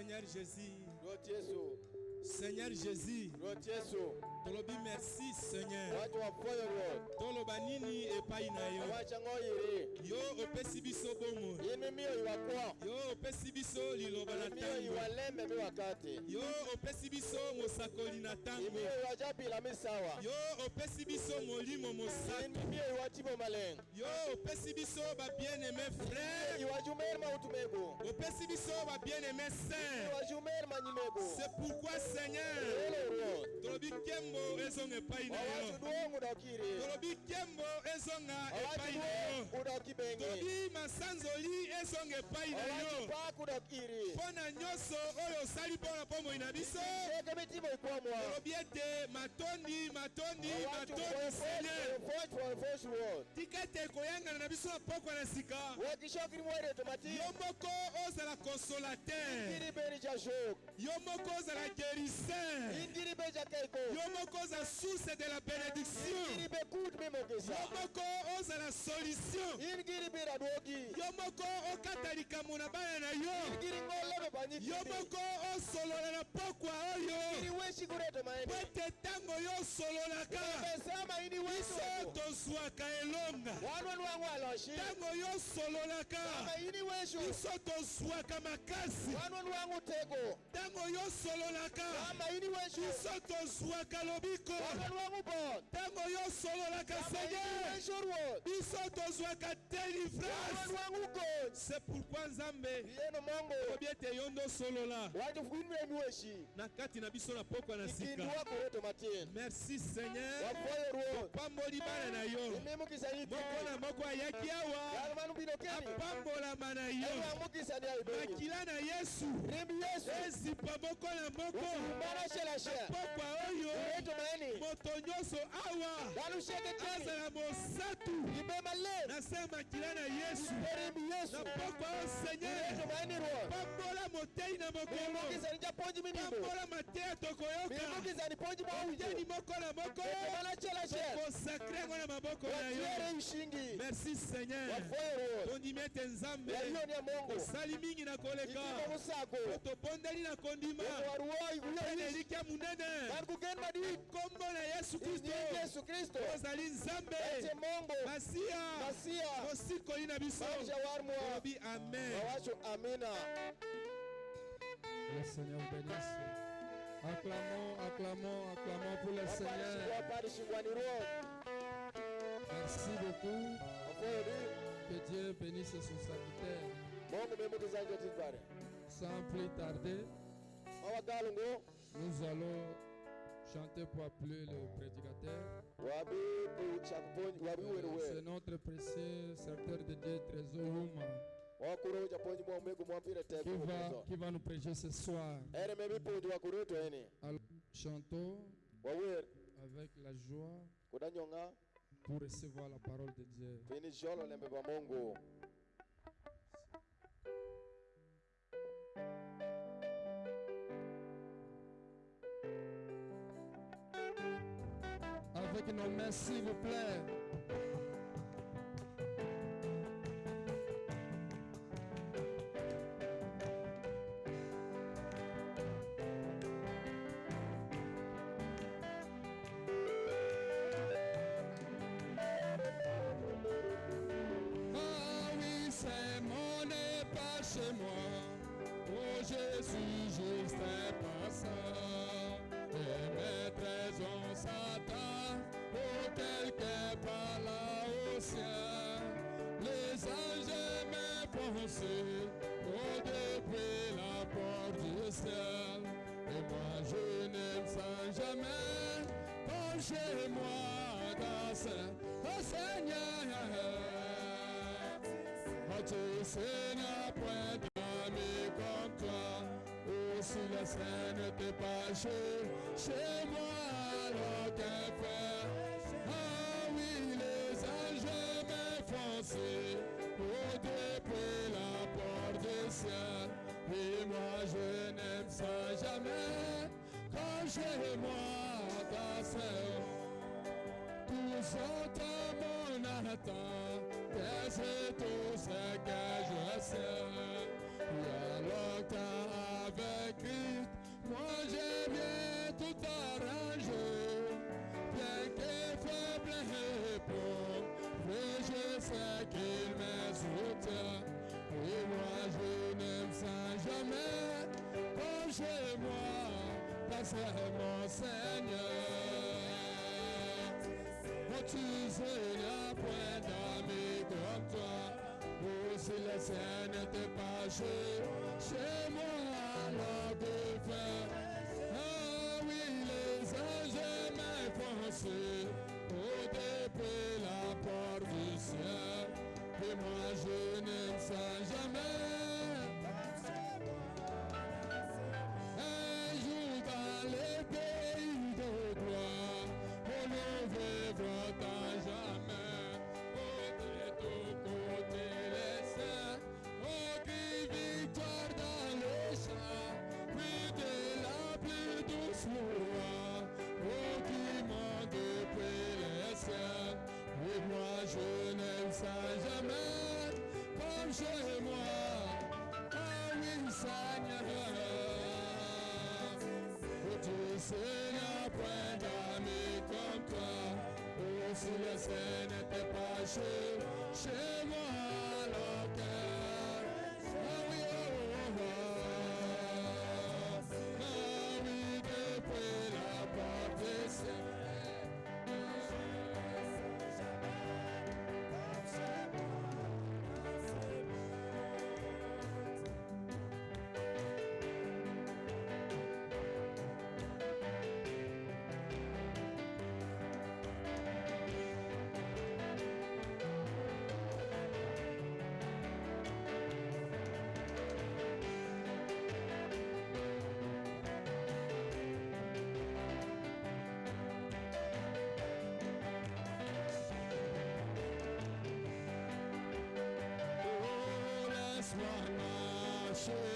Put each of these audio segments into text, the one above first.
Seigneur Jésus. Lord Yesu. Seigneur Jésus. Lord Yesu. Tolobi merci Seigneur. Watu wafoyo Lord. Toloba nini epai na yo. Wacha ngoyiri. Yo opesi biso bomo. Yini miyo iwakwa. Yo opesi biso liloba na miyo tango. iwalembe mi wakati. Yo opesi biso mosakoli na tango. Miyo iwajapila misawa. Yo opesi biso molimo mosaka. Yini miyo iwatibo maleng. Yo opesi biso ba bien-aimé frère. Iwajumer mautumego. Opesi biso ba bien-aimé sœur. Iwajumer manyimego. C'est pourquoi Seigneur. Hello Lord. Tolobi kembo ezonga epai na yo. Watu duongu dakiri. Tolobi kembo ezonga epai na yo. Watu udakibenge. Tolobi masanzoli ezonga epai na yo. Watu paku dakiri. Mpona nyonso oyo osali mpona pomoi na biso. Sheke mitimo ikwamwa. Tolobi ete matondi Seigneur. Tika ete koyangana na biso na pokwa na sika. Yo moko ozala consolateur. Yo moko ozala guérisseur. Yo moko ozala source de la bénédiction. Yo moko ozala solution. Yo moko okata likambo na bana na yo. Yo moko osolola na pokwa oyo. Po ete ntango yo osololaka biso tozwaka elonga. Ntango yo osololaka biso tozwaka makasi. Ntango yo osololaka biso tozwaka lobiko. Ntango yo osololaka Seigneur biso tozwaka délivrance. C'est pourquoi Nzambe obi ete yo ndo osolola na kati na biso na pokwa na sika. Merci Seigneur. Pamboli bana na yo. Moko na moko ayaki awa apambolama na yo. Makila na Yesu ezipa moko na moko pokwa oyo moto nyonso awa azala mosatu na se makila na Yesu na pokwa oyo Seigneur. Pambola motei na mokongo. Pambola mateya tokoyoka. Moteni moko na moko tokosakre yango na maboko na yo. Merci Seigneur. Tondimi ete Nzambe osali mingi na koleka. Tobondeli na kondima pene elikya munene. Kombo na Yesu Kristo ozali Nzambe Masia mosikoli na biso. Obi amen. Le Seigneur bénisse. Acclamons pour le Seigneur. Merci beaucoup. Que Dieu bénisse son serviteur. Sans plus tarder, nous allons chanter pour appeler le prédicateur. C'est notre précieux serviteur de Dieu, Trésor Houma, qui va nous prêcher ce soir. Alors, chantons avec la joie pour recevoir la parole de Dieu. Avec nos mains, s'il vous plaît. Ah oui, c'est mon pas chez moi. Oh Jésus, juste un passant. Et mes trésors s'attendent auquel que par là au ciel. Les anges m'enfoncent depuis la porte du ciel. Et moi je n'aime sans jamais pencher moi dans ce Seigneur. Oh tu sais n'a point d'amis comme toi. Si la scène t'est pas chez moi, alors qu'un frère. Ah oui, les anges m'enfoncent depuis la porte du ciel. Et moi je n'aime ça jamais quand chez moi dans ce tous entendent mon attente. Et c'est tout ce que je sais. Il y a longtemps avec Moi j'ai bien tout arrangé, bien que faible et pauvre, mais je sais qu'il me soutient. Et moi je n'aime ça jamais, comme chez moi, parce que mon Seigneur. Oh, tu sais, il n'y a point d'amis comme toi, oh, si les saints n'étaient pas chez moi, alors que faire? Ah oui, les anges m'enfoncent, oh, depuis la porte du ciel, et moi je n'aime ça jamais. Un jour dans les pays de gloire, on ne vivra à jamais. Oh, de tous côtés les saints, oh, crie victoire dans les champs, puis de la plus douce voix, oh, qui monte depuis les cieux. Et moi je n'aime ça jamais, comme chez moi. Ah oui, Seigneur. Oh, tu sais, il n'y a point d'amis comme toi. Oh, si les saints n'étaient pas chez moi, leur cœur. Ah oui, oh, oh, oh. Ah oui, depuis la porte des cieux.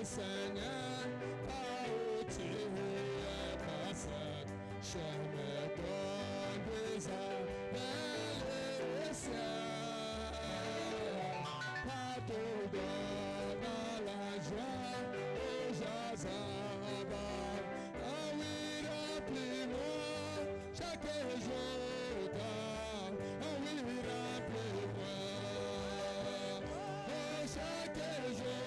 Seigneur, par où tu es passé, je me conduis vers les cieux. Partout dans la joie, où j'assemble. Ah oui, remplis-moi chaque jour. Ah oui, remplis-moi. Oh, chaque jour.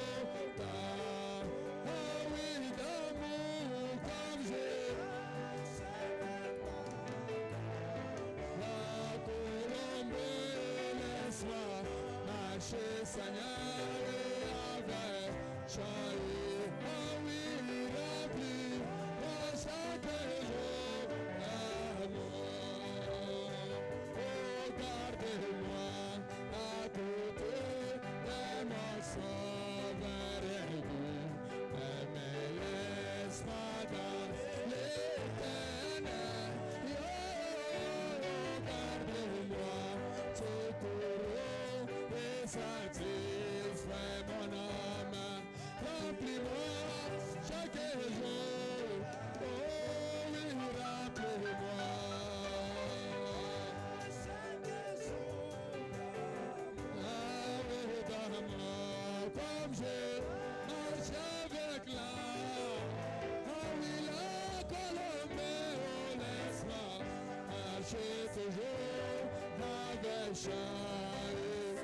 Seigneur, avec chariot, ah oui, remplis-moi chaque jour d'amour. Oh, gardez-moi à côté de mon sauveur aigu, ne me laisse pas dans l'éternel. Oh, gardez-moi, secours et satisfais mon âme, remplis-moi chaque jour, oh oui, remplis-moi chaque jour, avec d'amour, comme je marche avec la, ah oui, la colombe, oh laisse-moi marcher toujours avec chariot.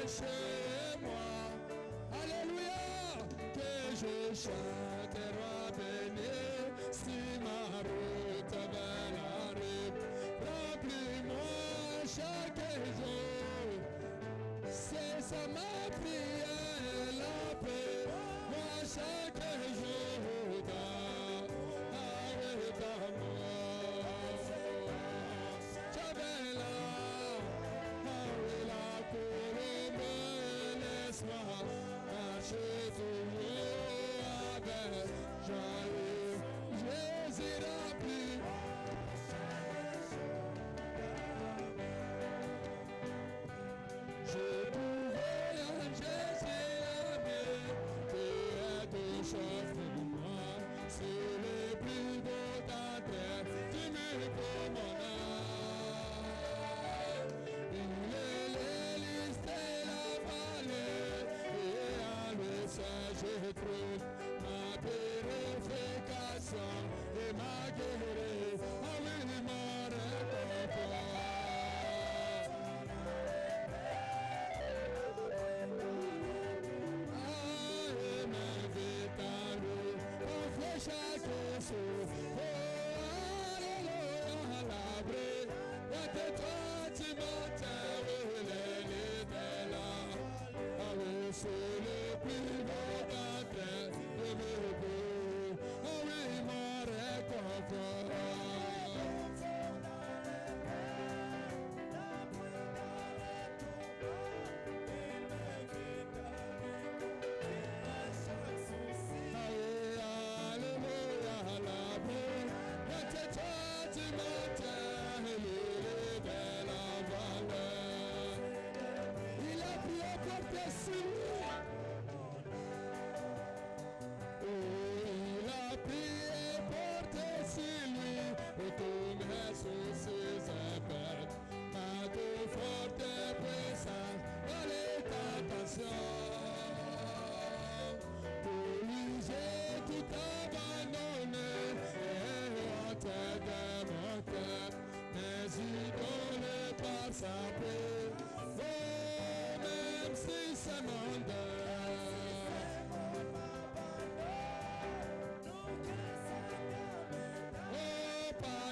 Chez moi, alléluia, que je chanterai béni, si ma route vers la rue, remplis-moi chaque jour, c'est ça ma prière, la paix, moi chaque jour, avec d'amour, j'avais là, avec la colombe, laisse-moi marcher toujours avec Jésus, Jésus rempli. Je pouvais un Jésus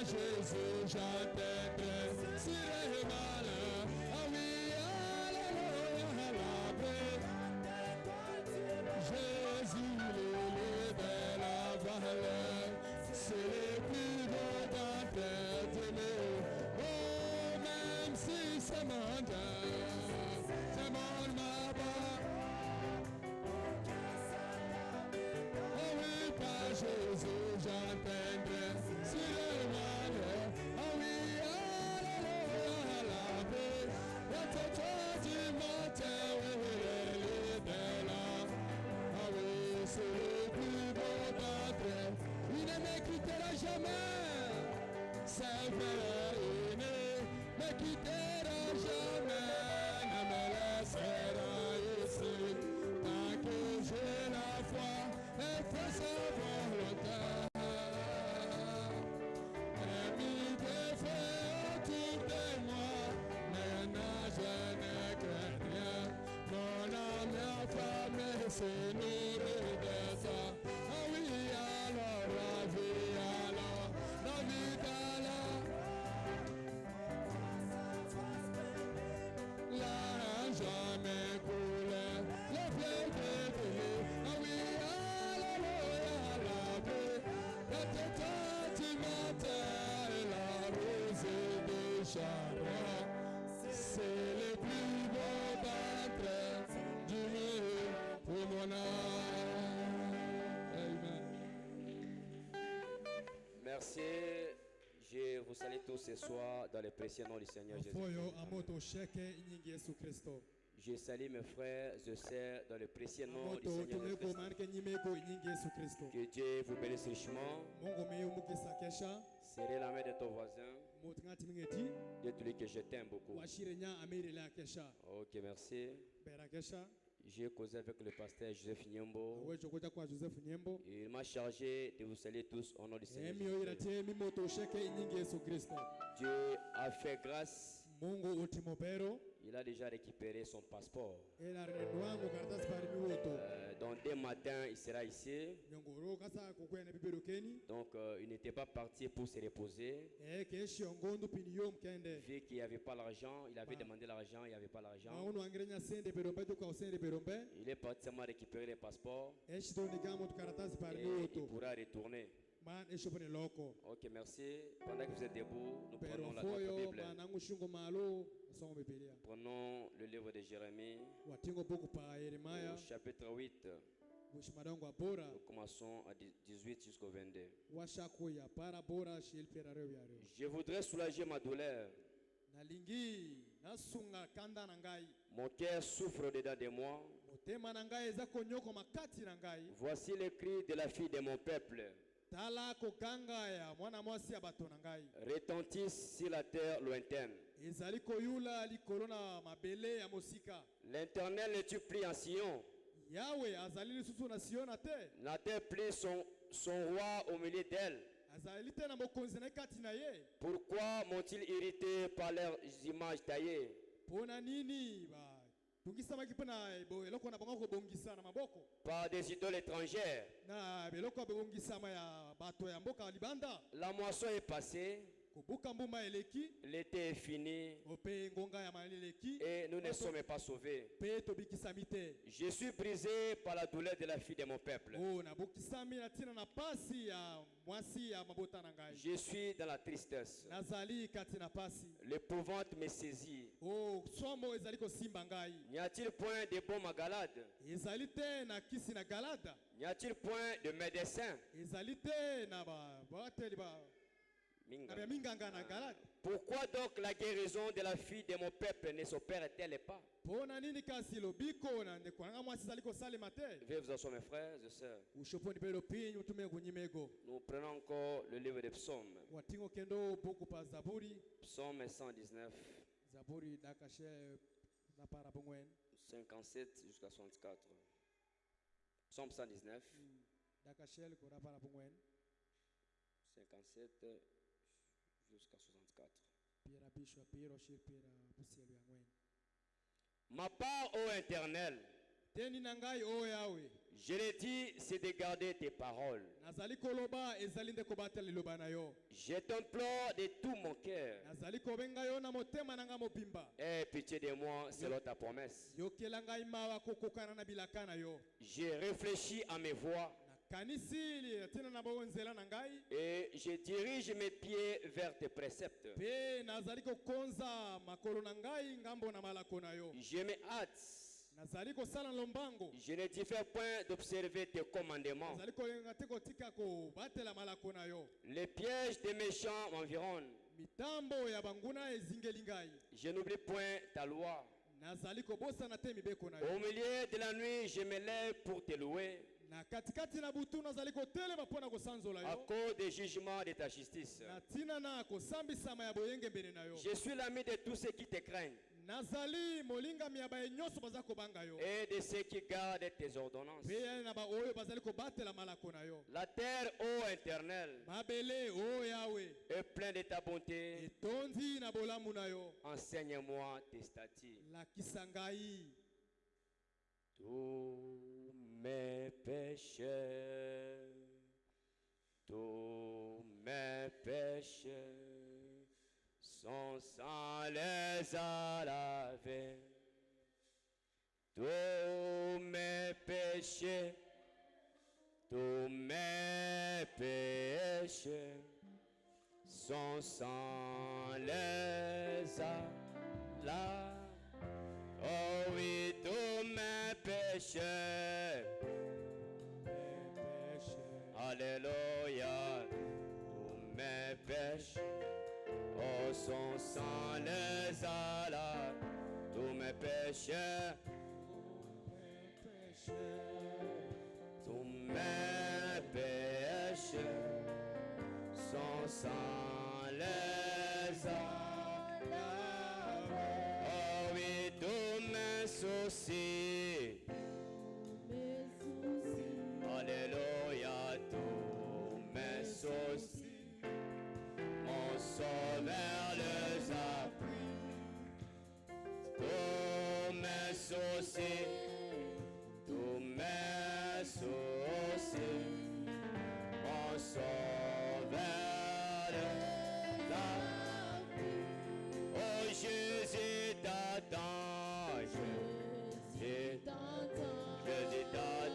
Jésus, j'entendrai si les malheurs. Ah oui, alléluia, la paix. Jésus, l'île de la vallée, c'est le plus beau d'entre d'aimer. Oh, même si c'est mon Dieu, c'est mon maman. Oh oui, par Jésus, j'entendrai si le malheur. Oh oui, alléluia, la paix. La tête du matin, oui, l'île de la. Ah oui, c'est le plus beau d'entre eux. Il ne me quittera jamais. C'est vrai, il ne me quittera jamais. Ne me laissera ici. Tant que j'ai la foi et fais sa volonté. Et mis des feux autour de moi. Maintenant je ne crains rien. Mon âme est affamée, c'est nourri de ça. Ah oui, alors la vie, alors. L'argent m'est coulé, le fleuve est coulé. Ah oui, alléluia, la paix. La tête du matin et la rosée du charbon. C'est le plus beau d'entre eux, du mieux pour mon âme. Amen. Merci. Je vous salue tous ce soir dans le précieux nom du Seigneur Jésus. Je salue mes frères et sœurs dans le précieux nom du Seigneur Jésus. Que Dieu vous bénisse richement. Serrez la main de ton voisin. Dites-lui que je t'aime beaucoup. Ok, merci. J'ai causé avec le pasteur Joseph Nyombo. Il m'a chargé de vous saluer tous au nom du Seigneur Jésus. Dieu a fait grâce. Il a déjà récupéré son passeport. Donc dès matin, il sera ici. Donc il n'était pas parti pour se reposer. Vu qu'il n'y avait pas l'argent, il avait demandé l'argent, il n'y avait pas l'argent. Il est parti seulement récupérer le passeport. Et il pourra retourner. Ok, merci. Pendant que vous êtes debout, nous prenons notre Bible. Prenons le livre de Jérémie, au chapitre 8. Nous commençons à 18 jusqu'au 22. Je voudrais soulager ma douleur. Mon cœur souffre dedans de moi. Voici le cri de la fille de mon peuple. Retentissent sur la terre lointaine. L'Éternel n'est-tu plus en Sion? N'a-t-elle plus son roi au milieu d'elle? Pourquoi m'ont-ils irrité par leurs images taillées? Par des idoles étrangères. La moisson est passée. L'été est fini. Et nous ne sommes pas sauvés. Je suis brisé par la douleur de la fille de mon peuple. Je suis dans la tristesse. L'épouvante me saisit. N'y a-t-il point de bons magalades? N'y a-t-il point de médecins? Pourquoi donc la guérison de la fille de mon peuple ne s'opère-t-elle pas? Veuillez vous asseoir, mes frères et sœurs. Nous prenons encore le livre des psaumes. Psaume 119, 57 jusqu'à 64. Psaume 119, 57 jusqu'à 64. Ma part, ô Éternel, Je l'ai dit, c'est de garder tes paroles. Je t'implore de tout mon cœur. Aie pitié de moi selon ta promesse. J'ai réfléchi à mes voies. Et je dirige mes pieds vers tes préceptes. Je me hâte. Je ne diffère point d'observer tes commandements. Les pièges des méchants m'environnent. Je n'oublie point ta loi. Au milieu de la nuit, je me lève pour te louer. À cause des jugements de ta justice. Je suis l'ami de tous ceux qui te craignent. Et de ceux qui gardent tes ordonnances. La terre, ô Éternel, est pleine de ta bonté. Enseigne-moi tes statuts. Tous mes péchés sont sans les à laver. Tous mes péchés sont sans les à laver. Oh oui, tous mes péchés. Alléluia, tous mes péchés. Oh, sont sans les à laver. Tous mes péchés. Tous mes péchés sont sans les à laver. Oh oui, tous mes soucis. Alléluia, tous mes soucis. Mon sauveur les a pris. Tous mes soucis. Tous mes soucis. Mon sauveur les a pris. Oh Jésus t'attend. Jésus t'attend.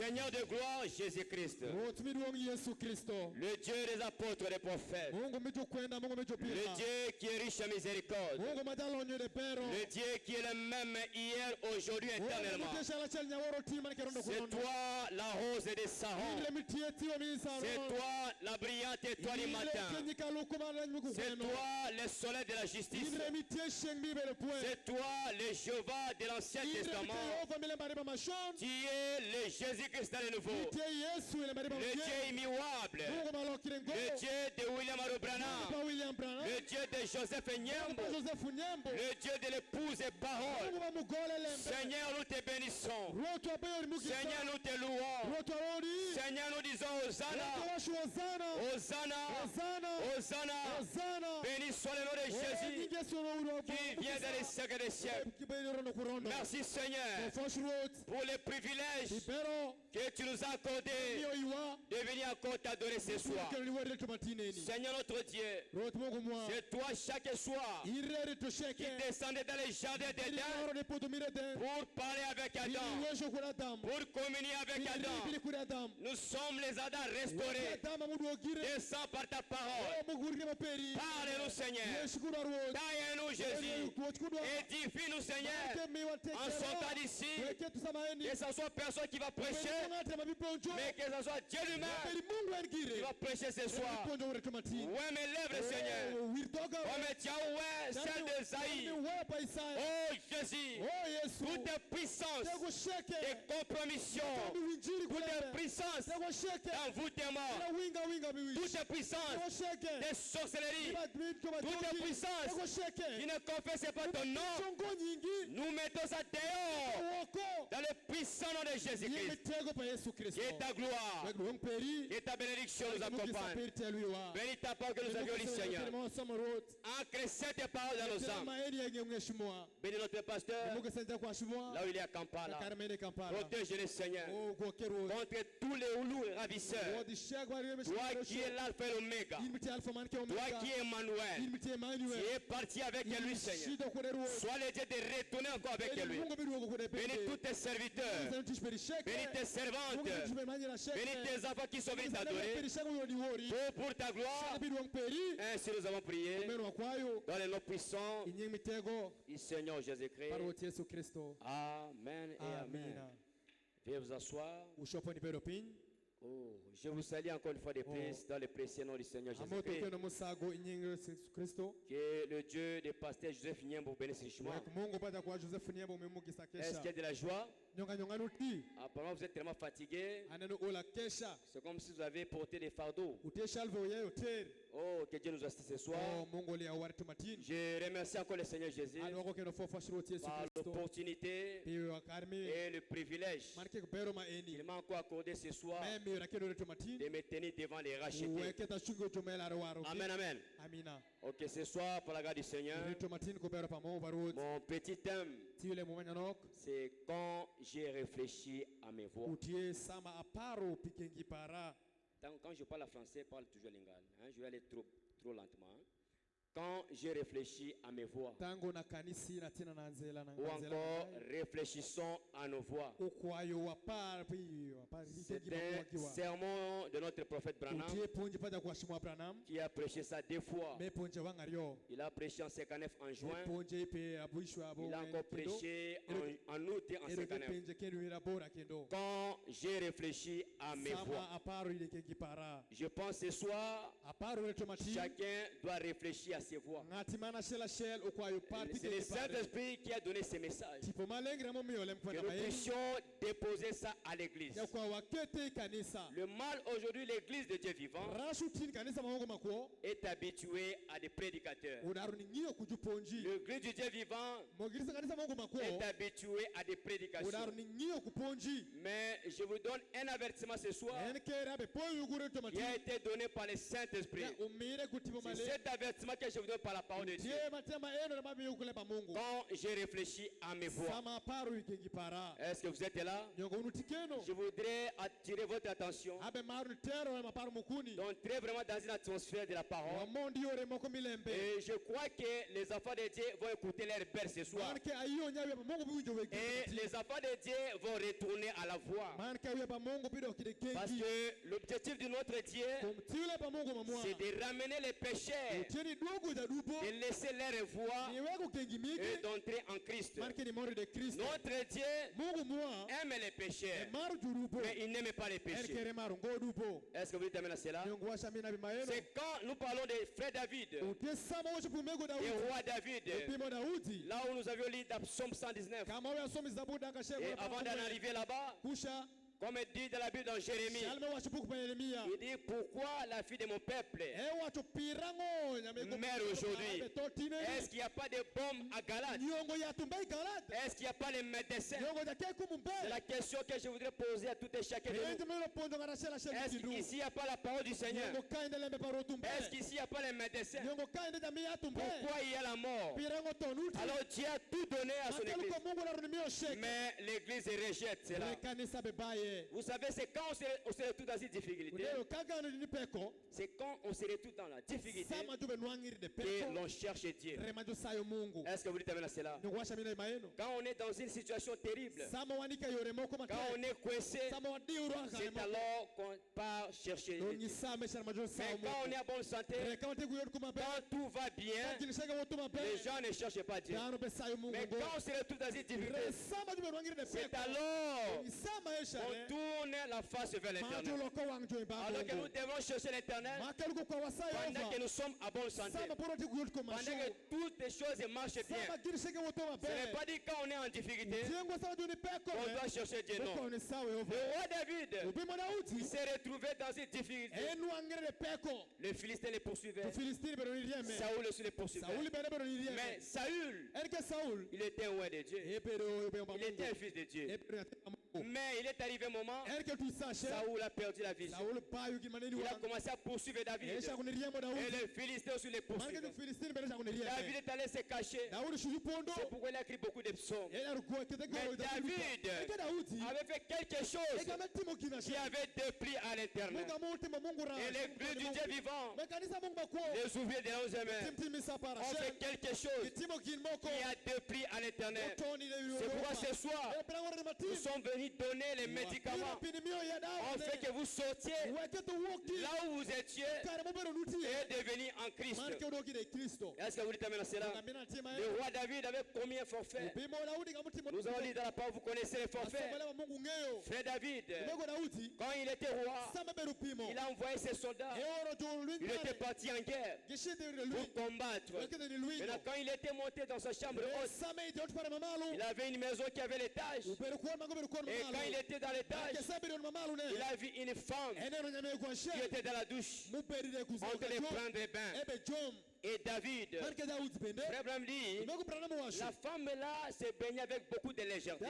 Seigneur de gloire, Jésus-Christ. Le Dieu des apôtres et des prophètes. Le Dieu qui est riche riche en miséricorde. Le Dieu qui est le même hier, aujourd'hui, éternellement. C'est toi la rose des Sarons. C'est toi la brillante étoile du matin. C'est toi le soleil de la justice. C'est toi le Jéhovah de l'Ancien Testament. Tu es le Jésus-Christ le nouveau. Le Dieu immuable. Le Dieu de William Arobranham. Le Dieu de Joseph Nyembo. Le Dieu de l'épouse et parole. Seigneur, nous te bénissons. Seigneur, nous te louons. Seigneur, nous disons Hosanna. Hosanna. Hosanna. Béni soit le nom de Jésus qui vient dans les siècles des siècles. Merci Seigneur pour le privilège que tu nous as accordé de venir encore t'adorer ce soir. Seigneur notre Dieu, c'est toi chaque soir qui descendais dans les jardins d'Éden pour parler avec Adam, pour communier avec Adam. Nous sommes les Adams restaurés. Descends par ta parole. Parle-nous Seigneur. Taille-nous Jésus. Édifie-nous Seigneur. En sortant d'ici, que ce soit personne qui va prêcher, mais que ce soit Dieu lui-même qui va prêcher ce soir. Ouais mes lèvres Seigneur. Ouais mes tiaouais, celle de Zaï. Oh Jésus. Toute puissance de compromission. Toute puissance d'envoûtement. Toute puissance de sorcellerie. Toute puissance qui ne confesse pas ton nom. Nous mettons ça dehors dans le puissant nom de Jésus-Christ. Et ta gloire et ta bénédiction nous accompagnent. Bénis ta parole que nous avions lu Seigneur. Ancre cette parole dans nos âmes. Bénis notre pasteur là où il est à Kampala. Protège-le Seigneur contre tous les houlous ravisseurs. Toi qui es l'alpha et l'oméga. Toi qui es Emmanuel. Tu es parti avec lui Seigneur. Sois le Dieu de retourner encore avec lui. Bénis tous tes serviteurs. Bénis tes servantes. Bénis tes enfants qui sont venus t'adorer. Pour ta gloire. Ainsi nous avons prié. Dans les noms puissants du Seigneur Jésus-Christ. Amen et amen. Veuillez vous asseoir. Oh, je vous salue encore une fois de plus dans le précieux nom du Seigneur Jésus-Christ. Que le Dieu des pasteurs Joseph Nyembo vous bénisse richement. Est-ce qu'il y a de la joie? Apparemment vous êtes tellement fatigué. C'est comme si vous avez porté des fardeaux. Oh, que Dieu nous assiste ce soir. Je remercie encore le Seigneur Jésus par l'opportunité et le privilège qu'il m'a encore accordé ce soir de me tenir devant les rachetés. Amen, amen. Ok, ce soir, par la grâce du Seigneur, mon petit thème, c'est quand j'ai réfléchi à mes voix. Quand je parle français, je parle toujours lingala. Je vais aller trop lentement. Quand j'ai réfléchi à mes voix, ou encore réfléchissons à nos voix. C'est un sermon de notre prophète Branham qui a prêché ça 2 fois. Il a prêché en 59 en juin. Il a encore prêché en août et en 59. Quand j'ai réfléchi à mes voix, je pense ce soir, chacun doit réfléchir à ses voix. C'est le Saint-Esprit qui a donné ces messages. Que nous puissions déposer ça à l'église. Le mal aujourd'hui, l'église de Dieu vivant est habituée à des prédicateurs. L'église de Dieu vivant est habituée à des prédications. Mais je vous donne un avertissement ce soir qui a été donné par le Saint-Esprit. C'est cet avertissement que je vous donne par la parole de Dieu. Quand j'ai réfléchi à mes voix, est-ce que vous êtes là? Je voudrais attirer votre attention. D'entrer vraiment dans une atmosphère de la parole. Et je crois que les enfants de Dieu vont écouter leur Père ce soir. Et les enfants de Dieu vont retourner à la voix. Parce que l'objectif de notre Dieu, c'est de ramener les pécheurs de laisser leur voie et d'entrer en Christ. Notre Dieu aime les pécheurs, mais il n'aime pas les péchés. Est-ce que vous terminez cela? C'est quand nous parlons de frère David, et roi David, là où nous avions lu dans Psaume 119. Et avant d'en arriver là-bas, comme il dit dans la Bible dans Jérémie, il dit pourquoi la fille de mon peuple meurt aujourd'hui? Est-ce qu'il n'y a pas de bombe à Galate? Est-ce qu'il n'y a pas les médecins? C'est la question que je voudrais poser à tout et chacun de nous. Est-ce qu'ici il n'y a pas la parole du Seigneur? Est-ce qu'ici il n'y a pas les médecins? Pourquoi il y a la mort? Alors Dieu a tout donné à son église, mais l'église rejette cela. Vous savez, c'est quand on se retrouve dans une difficulté, c'est quand on se retrouve dans la difficulté que l'on cherche Dieu. Est-ce que vous dites amen à cela? Quand on est dans une situation terrible, quand on est coincé, c'est alors qu'on part chercher Dieu. Mais quand on est en bonne santé, quand tout va bien, les gens ne cherchent pas Dieu. Mais quand on se retrouve dans une difficulté, c'est alors on tourne la face vers l'éternel. Alors que nous devons chercher l'éternel pendant que nous sommes à bonne santé, pendant que toutes les choses marchent bien. Ce n'est pas dit quand on est en difficulté qu'on doit chercher Dieu, non. Le roi David, il s'est retrouvé dans une difficulté. Les Philistins les poursuivaient, Saoul aussi les poursuivait. Mais Saül, il était un roi de Dieu, il était un fils de Dieu. Mais il est arrivé un moment, Saoul a perdu la vision. Il a commencé à poursuivre David. Et les Philistins aussi les poursuivaient. David est allé se cacher. C'est pourquoi il a écrit beaucoup de psaumes. Mais David avait fait quelque chose qui avait déplu à l'éternel. Et l'église du Dieu vivant, les ouvriers de l'Onzième, ont fait quelque chose qui a déplu à l'éternel. C'est pourquoi ce soir, nous sommes venus donner les médicaments. On fait que vous sortiez là où vous étiez et devenir en Christ. Est-ce que vous dites amen à cela? Le roi David avait combien de forfaits? Nous avons lu dans la parole, vous connaissez les forfaits. Frère David, quand il était roi, il a envoyé ses soldats. Il était parti en guerre pour combattre. Maintenant, quand il était monté dans sa chambre haute, il avait une maison qui avait l'étage. Et quand il était dans l'étage, il a vu une femme qui était dans la douche en train de prendre le bain. Et David, frère Branham dit, la femme là se baignait avec beaucoup de légèreté.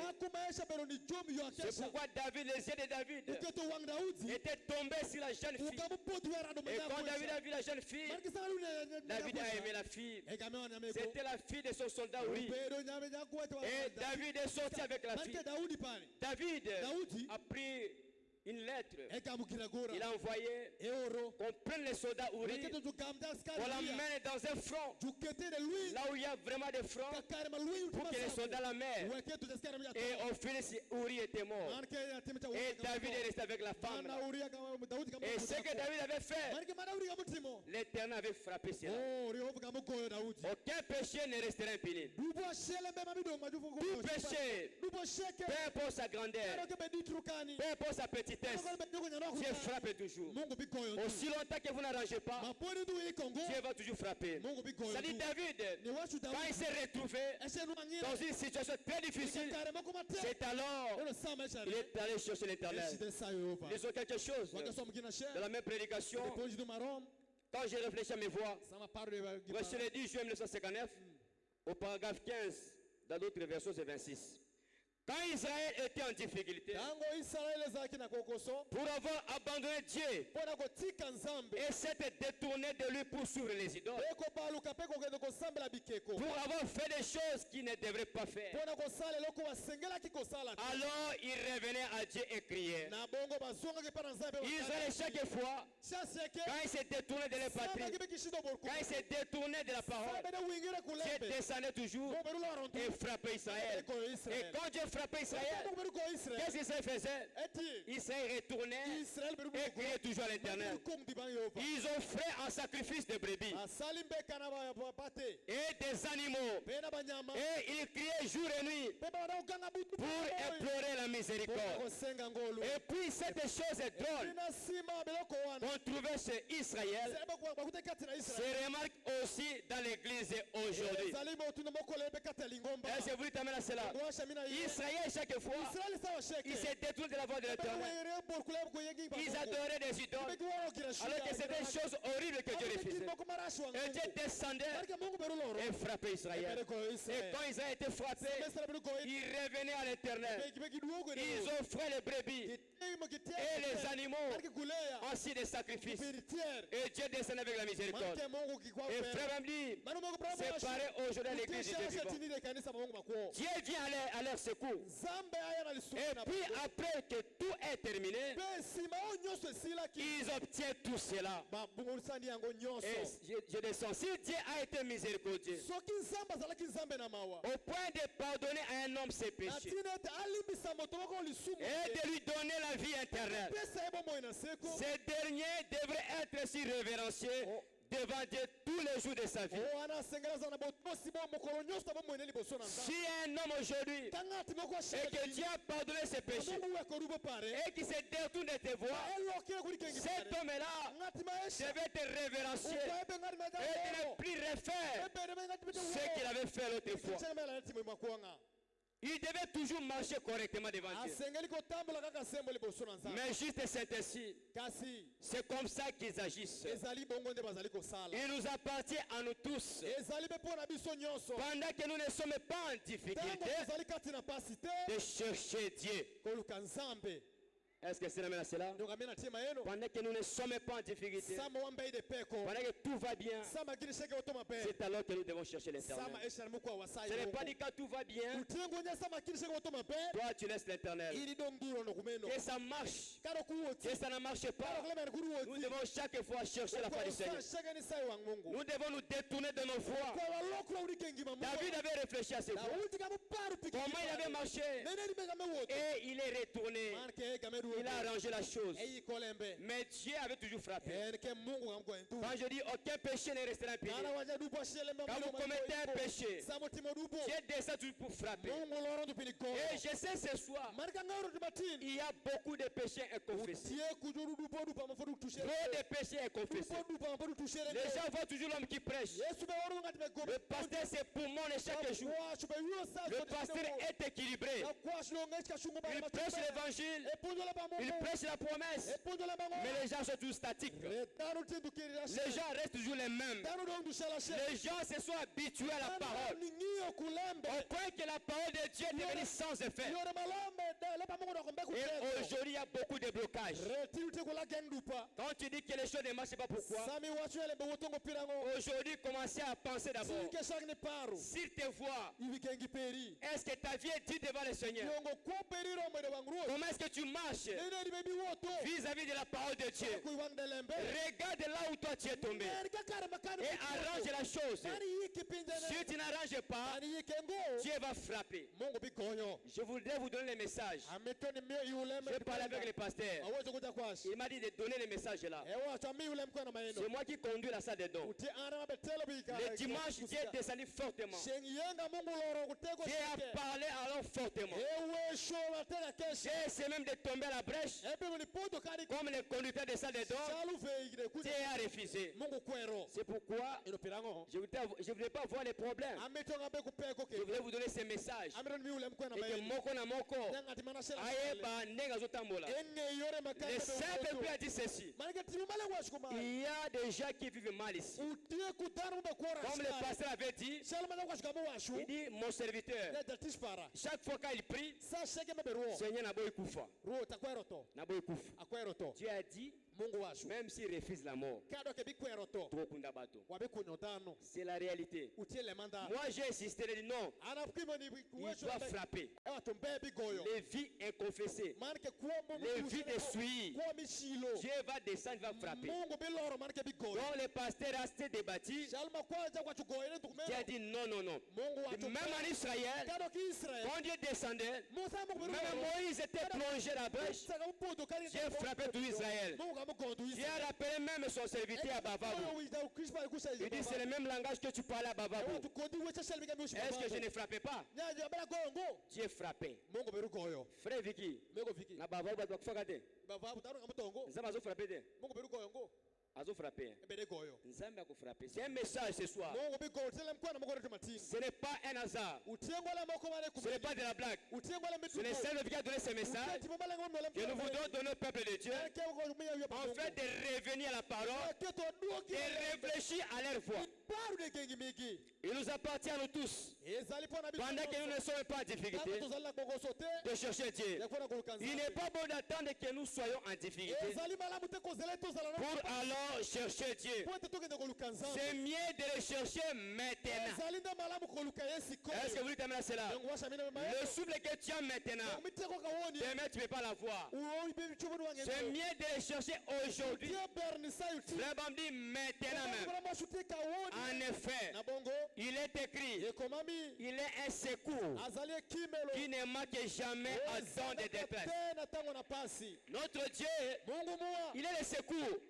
C'est pourquoi David, les yeux de David étaient tombés sur la jeune fille. Et quand David a vu la jeune fille, David a aimé la fille. C'était la fille de son soldat Uri. Et David est sorti avec la fille. David a pris une lettre. Il a envoyé qu'on prenne les soldats Uri, qu'on l'emmène dans un front, là où il y a vraiment des fronts, pour que les soldats la mettent. Et au final, Uri était mort. Et David est resté avec la femme. Et ce que David avait fait, l'Éternel avait frappé cela. Aucun péché ne restera impuni. Tout péché, peu importe sa grandeur, peu importe sa petitesse, Dieu frappe toujours. Aussi longtemps que vous n'arrangez pas, Dieu va toujours frapper. Ça dit David, quand il s'est retrouvé dans une situation très difficile, c'est alors il est allé chercher l'Éternel. Ils ont quelque chose. Dans la même prédication, quand j'ai réfléchi à mes voix, voici le 10 juin 1959, au paragraphe 15, dans d'autres versions, c'est 26. Quand Israël était en difficulté, pour avoir abandonné Dieu et s'être détourné de lui pour suivre les idoles, pour avoir fait des choses qu'il ne devrait pas faire. Alors il revenait à Dieu et criait. Ils allaient chaque fois, quand ils se détournaient de la patrie, quand ils se détournaient de la parole, Dieu descendait toujours et frappait Israël. Et quand Dieu frappait Israël, qu'est-ce qu'Israël faisait? Israël retournait et criait toujours à l'Éternel. Ils offraient un sacrifice de brebis et des animaux. Et ils criaient jour et nuit pour implorer la miséricorde. Et puis cette chose est drôle qu'on trouvait chez Israël se remarque aussi dans l'église aujourd'hui. Est-ce que vous dites amen à cela? Israël chaque fois, il s'est détourné de la voie de l'Éternel. Ils adoraient des idoles alors que c'était des choses horribles que Dieu les faisait. Et Dieu descendait et frappait Israël. Et quand Israël était frappé, ils revenaient à l'Éternel. Ils offraient les brebis et les animaux ainsi des sacrifices. Et Dieu descendait avec la miséricorde. Et frère Mamdi, c'est pareil aujourd'hui à l'église de Dieu vivant. Dieu vient à leur secours. Et puis après que tout est terminé, ils obtiennent tout cela. Et je descends. Si Dieu a été miséricordieux au point de pardonner à un homme ses péchés et de lui donner la vie éternelle, ce dernier devrait être si révérencié devant Dieu tous les jours de sa vie. Si un homme aujourd'hui et que Dieu a pardonné ses péchés et qui se détourne de tes voies, cet homme-là devait être révérencié et ne plus refaire ce qu'il avait fait l'autre fois. Il devait toujours marcher correctement devant Dieu. Mais juste cet ainsi, c'est comme ça qu'ils agissent. Il nous appartient à nous tous. Pendant que nous ne sommes pas en difficulté, de chercher Dieu. Est-ce que c'est la cela? Pendant que nous ne sommes pas en difficulté, pendant que tout va bien, c'est alors que nous devons chercher l'Éternel. Ce n'est pas dit quand tout va bien, toi tu laisses l'Éternel. Que ça marche, que ça ne marche pas, nous devons chaque fois chercher la face du Seigneur. Nous devons nous détourner de nos voies. David avait réfléchi à ses voies. Comment il avait marché et il est retourné. Il a arrangé la chose. Mais Dieu avait toujours frappé. Quand je dis aucun péché ne restera impuni, quand vous commettez un péché, Dieu descend toujours pour frapper. Et je sais ce soir, il y a beaucoup de péchés inconfessés. Trop de péchés inconfessés. Les gens voient toujours l'homme qui prêche. Le pasteur c'est pour moi chaque jour. Le pasteur est équilibré. Il prêche l'évangile. Il prêche la promesse. Mais les gens sont tous statiques. Les gens restent toujours les mêmes. Les gens se sont habitués à la parole. Au point que la parole de Dieu est devenue sans effet. Et aujourd'hui, il y a beaucoup de blocages. Quand tu dis que les choses ne marchent pas, pourquoi? Aujourd'hui, commencez à penser d'abord. S'il te voit, est-ce que ta vie est dite devant le Seigneur? Comment est-ce que tu marches vis-à-vis de la parole de Dieu? Regarde là où toi tu es tombé et arrange la chose. Si tu n'arranges pas, Dieu va frapper. Je voudrais vous donner les messages. Je parlais avec le pasteur. Il m'a dit de donner les messages là. C'est moi qui conduis la salle de dons. Le dimanche, Dieu est descendu fortement. Dieu a parlé alors fortement. C'est même de tomber à la brèche. Comme le conducteur de salle de dons, Dieu a refusé. C'est pourquoi je ne voulais pas voir les problèmes. Je voulais vous donner ces messages. Et que moko na moko aeba nenga zotambola. Le Saint-Peuple a dit ceci. Il y a des gens qui vivent mal ici. Comme le pasteur avait dit, il dit mon serviteur, chaque fois qu'il prie, Seigneur n'a pas eu koufa. Dieu a dit, même s'il refuse la mort, c'est la réalité. Moi j'ai insisté, j'ai dit non, il doit frapper. Les vies inconfessées, les vies de souillées, Dieu va descendre, il va frapper. Donc le pasteur resté débattu, qui a dit non, non, non. Même en Israël, quand Dieu descendait, même Moïse était plongé dans la brèche, Dieu frappait tout Israël. Dieu a rappelé même son serviteur à Bavabou. Il dit c'est le même langage que tu parlais à Bavabou. Est-ce que je ne frappais pas? Dieu frappait. Frère Vicky, na Bavabou doit frapper. Nzamba zo frapper. Azo frappé. Nzamba a frappé. C'est un message ce soir. Ce n'est pas un hasard. Ce n'est pas de la blague. C'est le Seigneur qui a donné ce message que nous voudrons donner au peuple de Dieu en fait de revenir à la parole, de réfléchir à leur voix. Il nous appartient à nous tous, pendant que nous ne sommes pas en difficulté, de chercher Dieu. Il n'est pas bon d'attendre que nous soyons en difficulté pour alors chercher Dieu. C'est mieux de le chercher maintenant. Est-ce que vous dites à cela? Le souffle que tu as maintenant, demain tu ne peux pas l'avoir. C'est mieux de le chercher aujourd'hui. Frère Bambi, maintenant même. En effet, il est écrit, il est un secours qui ne manque jamais à temps de détresse. Notre Dieu, il est le secours.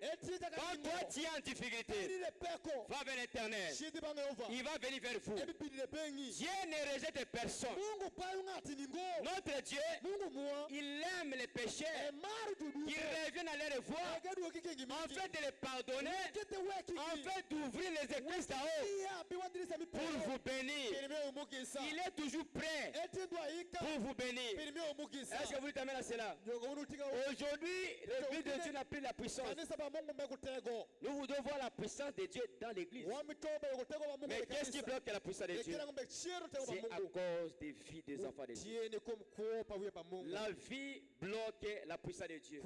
Quand toi tu es en difficulté, va vers l'Éternel. Il va venir vers vous. Dieu ne rejette personne. Notre Dieu, il aime les pécheurs qui reviennent à leur voie, en fait de les pardonner, en fait d'ouvrir les églises d'en haut pour vous bénir. Il est toujours prêt pour vous bénir. Est-ce que vous dites amen à cela? Aujourd'hui, le but de Dieu n'a plus la puissance. Nous voulons voir la puissance de Dieu dans l'église. Mais qu'est-ce qui bloque la puissance de Dieu? C'est à cause des vies des enfants de Dieu. La vie bloque la puissance de Dieu.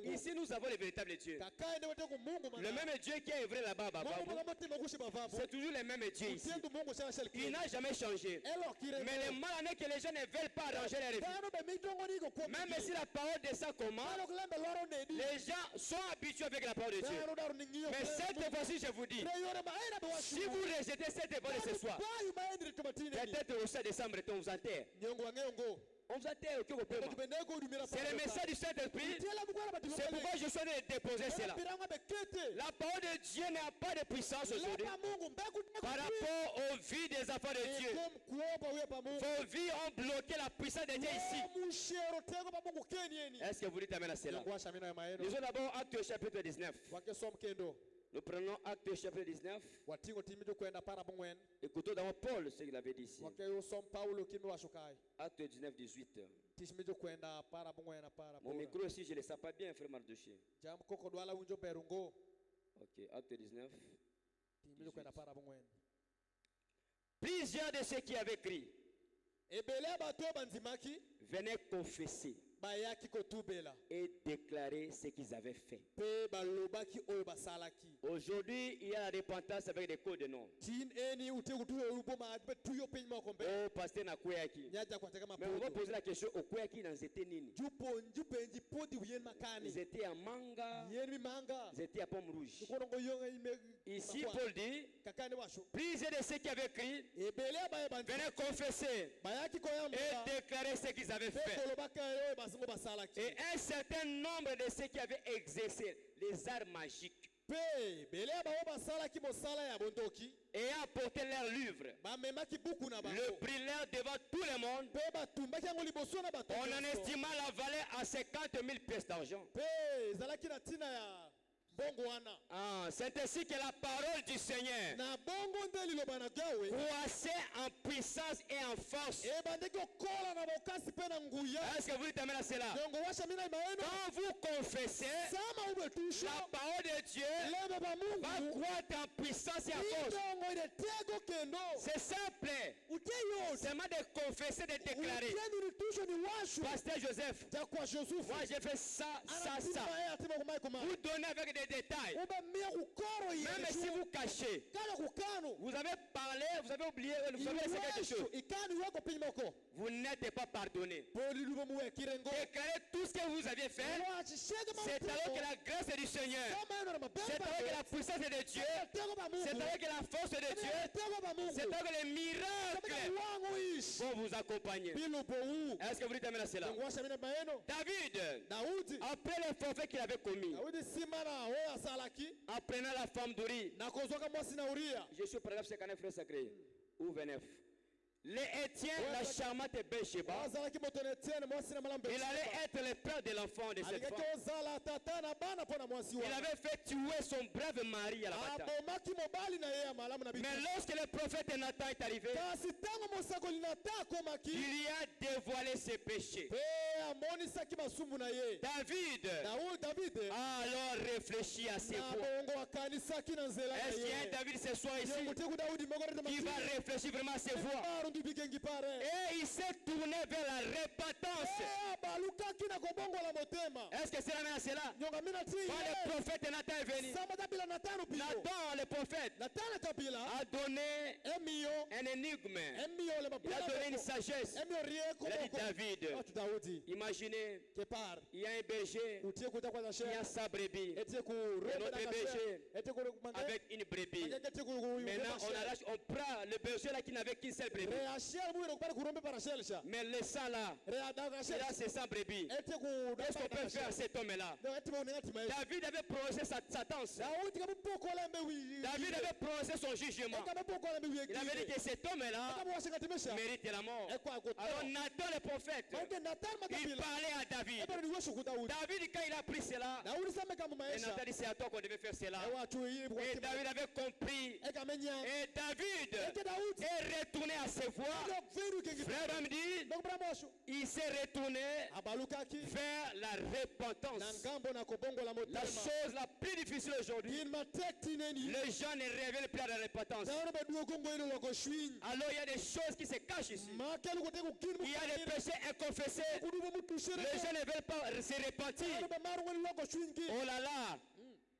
Ici, nous avons le véritable Dieu. Le même Dieu qui est vrai là-bas, c'est toujours le même Dieu ici. Il n'a jamais changé. Mais le mal est que les gens ne veulent pas arranger leur vie. Même si la parole de ça commence, les gens sont habitués avec la parole de Dieu. Mais cette fois-ci, je vous dis, si vous rejetez cette parole de ce soir, peut-être au 7 décembre, on vous enterre. On vous enterre au Kyogo. C'est le message du Saint-Esprit. C'est pourquoi je suis en train de déposer cela. La parole de Dieu n'a pas de puissance aujourd'hui par rapport aux vies des enfants de Dieu. Vos vies ont bloqué la puissance de Dieu ici. Est-ce que vous dites amen à cela? Lisons d'abord Actes chapitre 19. Nous prenons Actes chapitre 19. Écoutons d'abord Paul ce qu'il avait dit ici. Actes 19, 18. Mon micro aussi, je ne le sens pas bien, frère Mardoché. Ok, Actes 19. 18. Plusieurs de ceux qui avaient crié venaient confesser et déclarer ce qu'ils avaient fait. Aujourd'hui, il y a la repentance avec des codes de nom. Oh, pasteur Nakoyaki. Mais on va poser la question au Koyaki dans étaient nini. Ils étaient à manga, ils étaient à pomme rouge. Ici, Paul dit, plusieurs de ceux qui avaient crié venaient confesser et déclarer ce qu'ils avaient fait. Et un certain nombre de ceux qui avaient exercé les arts magiques et apporté leurs livres, le brûlèrent devant tout le monde. On en estima la valeur à 50 000 pièces d'argent. Ah, c'est ainsi que la parole du Seigneur croissait en puissance et en force. Est-ce que vous déterminez à cela? Quand vous confessez, la parole de Dieu va croître en puissance et en force. C'est simple. Seulement de confesser, de déclarer. Pasteur Joseph, moi j'ai fait ça, ça, ça. Vous donnez avec des détails. Même si vous cachez, vous avez parlé, vous avez oublié, vous avez laissé quelque chose. Vous n'êtes pas pardonné. Déclarez tout ce que vous aviez fait. C'est alors que la grâce du Seigneur, c'est alors que la puissance de Dieu, c'est alors que la force de Dieu, c'est alors que les miracles vont vous accompagner. Est-ce que vous déterminez cela? David, après le forfait qu'il avait commis, en prenant la femme d'Uri, je suis par exemple 59 frères sacrés, ou 29. Les Étienne, la charmante Bécheba, il allait être le père de l'enfant de cette femme. Il avait fait tuer son brave mari à la bataille. Mais lorsque le prophèet Nathan est arrivé, il lui a dévoilé ses péchés. David a alors réfléchi à ses voies. Est-ce qu'il y a un David ce soir ici qui va réfléchir vraiment à ses voies? Et il s'est tourné vers la repentance. Est-ce que c'est la même cela? Quand le prophète Nathan est venu, Nathan, le prophète, a donné un énigme. Il a donné une sagesse. Il a dit David, imaginez, il y a un berger qui a sa brebis. Et notre berger avec une brebis. Maintenant on prend le berger là qui n'avait qu'une seule brebis. Mais le sang là, il a ses 100 brebis. Qu'est-ce qu'on peut faire à cet homme-là? David avait prononcé sa sentence. David avait prononcé son jugement. Il avait dit que cet homme-là mérite la mort. Alors Nathan le prophète, il parlait à David. David, quand il a pris cela, et Nathan dit c'est à toi qu'on devait faire cela. Et David avait compris. Et David est retourné à ses voies. Frère Amdi, il s'est retourné vers la repentance. La chose la plus difficile aujourd'hui, les gens ne révèlent plus à la repentance. Alors il y a des choses qui se cachent ici. Il y a des péchés inconfessés. Les gens ne veulent pas se repentir. Oh là là.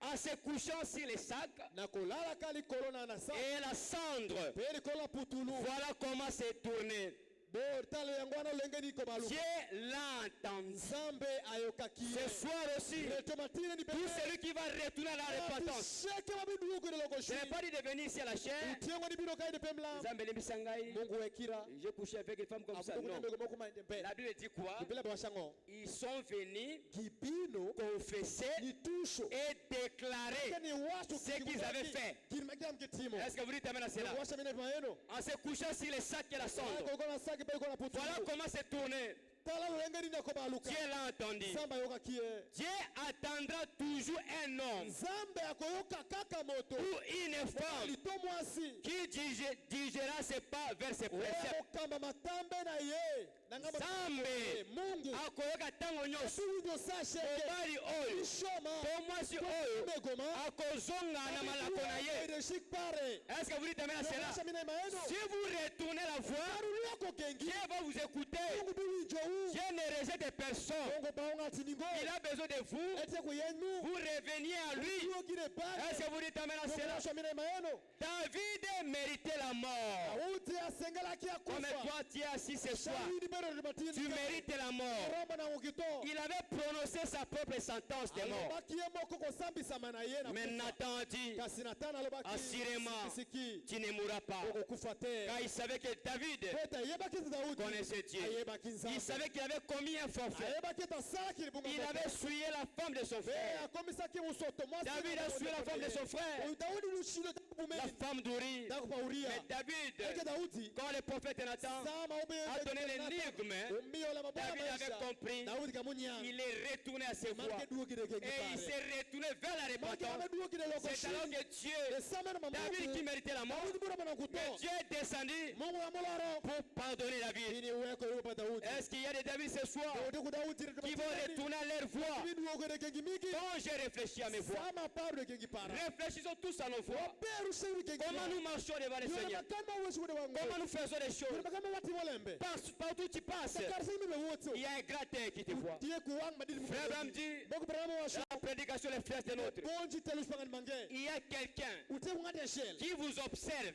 En se couchant sur les sacs et la cendre, voilà comment c'est tourné. Dieu l'entend. Ce soir aussi, tout celui qui va retourner à la repentance, je n'ai pas dit de venir ici à la chair. J'ai couché avec une femme comme ça. Non. La Bible dit quoi? Ils sont venus confesser et déclarer ce qu'ils avaient fait. Est-ce que vous dites amen à cela? En se couchant sur les sacs et la cendre, voilà comment c'est tourné. Dieu l'a entendu. Dieu attendra toujours un homme ou une femme qui dirigera ses pas vers ses préceptes. Nzambe akoyoka tango nyonso mobali oyo to mwasi oyo akozonga na malako na ye. Est-ce que vous dites amen à cela? Si vous retournez la voie, Dieu va vous écouter. Dieu ne rejette personne. Il a besoin de vous. Vous reveniez à lui. Est-ce que vous dites amen à cela? David méritait la mort. Comme toi tu es assis ce soir, tu mérites la mort. Il avait prononcé sa propre sentence de mort. Mais Nathan dit, assurément, tu ne mourras pas. Car il savait que David connaissait Dieu. Il savait qu'il avait commis un forfait. Il avait souillé la femme de son frère. David a souillé la femme de son frère. La femme d'Uri. Mais David Quand le prophète Nathan a donné l'énigme, David avait compris. Il est retourné à ses voies. Et il s'est retourné vers la repentance. C'est alors que Dieu, David qui méritait la mort, mais Dieu est descendu pour pardonner David. Est-ce qu'il y a des David ce soir qui vont retourner à leur voie? Quand j'ai réfléchi à mes voies, réfléchissons tous à nos voies. Comment nous marchons devant le Seigneur? Comment nous faisons les choses? Partout où tu passes, il y a un gratin qui te voit. Frère Abraham dit, dans la prédication des frères de l'autre, il y a quelqu'un qui vous observe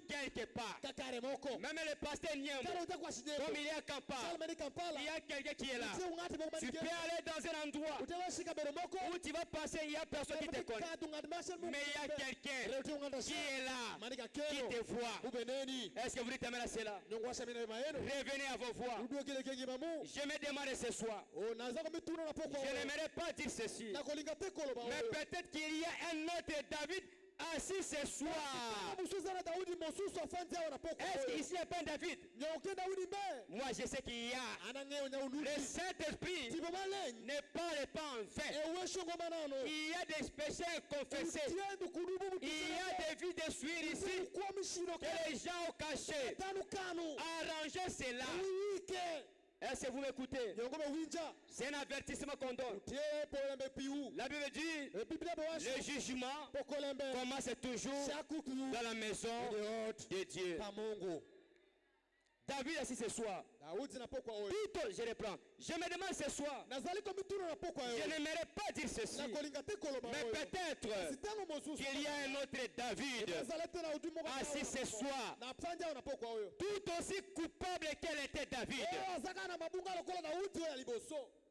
quelque part. Même le pasteur Niembo, comme il est à Kampala, il y a quelqu'un qui est là. Tu peux aller dans un endroit où tu vas passer, il n'y a personne qui te connaît. Mais il y a quelqu'un qui est là, qui te voit. Est-ce que vous dites amen à cela? Revenez à vos voix. Je me demande ce soir. Je n'aimerais pas dire ceci. Mais peut-être qu'il y a un autre David assis ce soir. Est-ce qu'ici il n'y a pas David? Moi je sais qu'il y a. Le Saint-Esprit n'est pas en vain. Il y a des péchés confessés. Il y a des vies de suivre ici que les gens ont cachées. Arrangez cela. Est-ce que vous m'écoutez? C'est un avertissement qu'on donne. La Bible dit, le jugement commence toujours dans la maison de Dieu. David assis ce soir. Plutôt, je reprends. Je me demande ce soir. Je n'aimerais pas dire ceci. Mais peut-être qu'il y a un autre David assis ce soir. Tout aussi coupable qu'elle était David.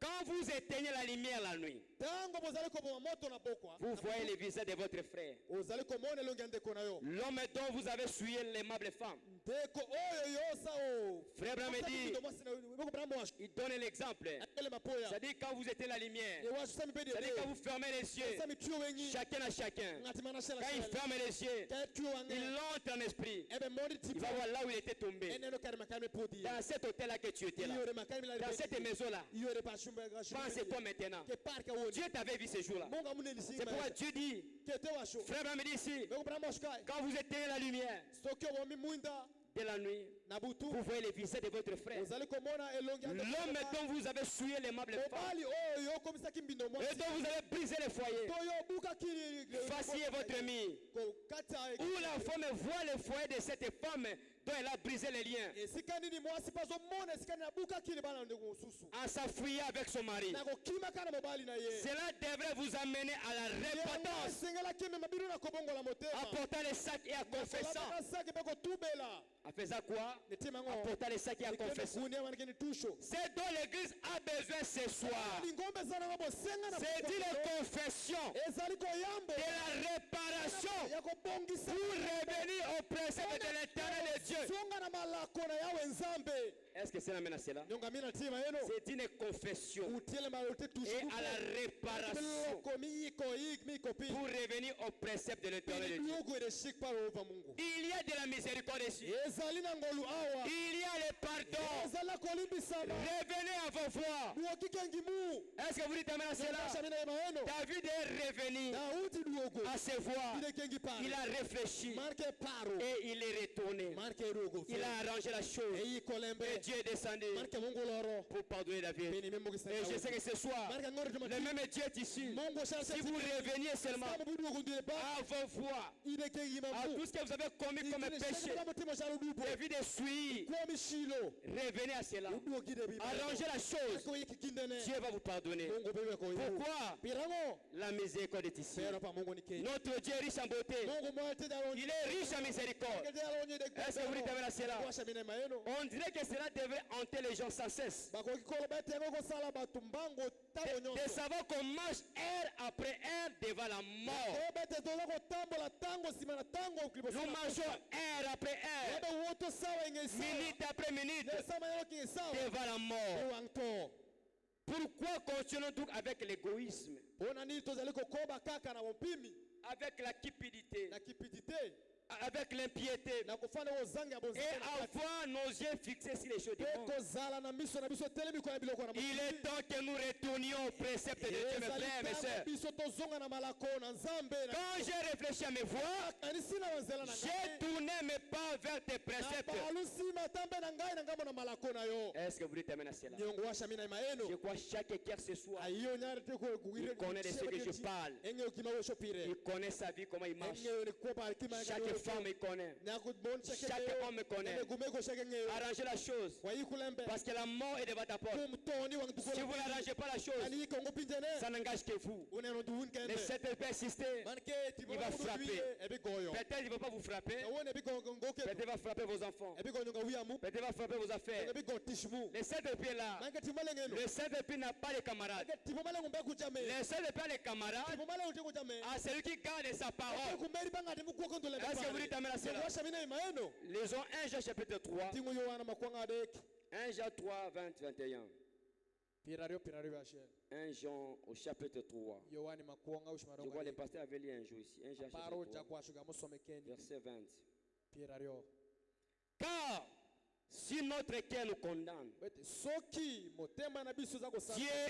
Quand vous éteignez la lumière la nuit, vous voyez les visages de votre frère. L'homme dont vous avez souillé l'aimable femme. Frère Abraham dit, il donne l'exemple. C'est-à-dire quand vous éteignez la lumière, c'est-à-dire quand vous fermez les yeux, chacun à chacun. Quand il ferme les yeux, il entre en esprit. Il va voir là où il était tombé. Dans cet hôtel-là que tu étais là. Dans cette maison-là. Pense-toi maintenant. Dieu t'avait vu ce jour-là. C'est pourquoi Dieu dit, frère Abraham dit ici, quand vous éteignez la lumière de la nuit, vous voyez les visages de votre frère. L'homme dont vous avez souillé l'aimable femme. Et dont vous avez brisé le foyer. Voici votre ami. Où la femme voit le foyer de cette femme dont elle a brisé les liens. En s'affuyant avec son mari. Cela devrait vous amener à la repentance. En portant les sacs et en confessant. En faisant quoi? En portant les sacs et en confessant. C'est dont l'église a besoin ce soir. C'est dit la confession de la réparation pour revenir au principe de l'éternel de Dieu. Est-ce que c'est l'amène à cela? C'est une confession et à la réparation pour revenir au précepte de l'éternel de Dieu. Il y a de la miséricorde ici. Il y a le pardon. Revenez à vos voies. Est-ce que vous dites amen à cela? David est revenu à ses voies. Il a réfléchi et il est retourné. Il a arrangé la chose. Et Dieu est descendu pour pardonner David. Et je sais que ce soir, le même Dieu est ici. Si vous reveniez seulement à vos voies, à tout ce que vous avez commis comme péché, David est suivi. Revenez à cela. Arrangez la chose. Dieu va vous pardonner. Pourquoi? La miséricorde est ici. Notre Dieu est riche en beauté. Il est riche en miséricorde. Est-ce que vous dites à cela? On dirait que cela devrait hanter les gens sans cesse. De savoir qu'on marche heure après heure devant la mort. Nous marchons heure après heure, minute après minute, devant la mort. Pourquoi continuons-nous avec l'égoïsme? Avec la cupidité? avec l'impiété et avoir nos yeux fixés sur les choses du monde. Il est temps que nous retournions au précepte de Dieu, mes frères, mes sœurs. Quand j'ai réfléchi à mes voies, j'ai tourné mes pas vers tes préceptes. Est-ce que vous dites amen à cela? Je crois que chaque cœur ce soir, il connaît de ce que je parle. Il connaît sa vie, comment il marche. Chaque femme il connaît. Chaque homme connaît. Arrangez la chose. Parce que la mort est devant ta porte. Si vous n'arrangez pas la chose, ça n'engage que vous. Laissez persister. Il va frapper. Peut-être il ne va pas vous frapper. Peut-être il va frapper vos enfants. Peut-être il va frapper vos affaires. Les sept pieds là. Le sept pieds n'a pas de camarades. Le sept pieds a les camarades. À celui qui garde sa parole. Est-ce que vous dites amen à cela? Lisons 1 Jean chapitre 3. 1 Jean 3, 20, 21. 1 Jean au chapitre 3. Je vois les pasteurs avaient lu un jour ici. 1 Jean chapitre 3, verset 20. Car si notre cœur nous condamne, Dieu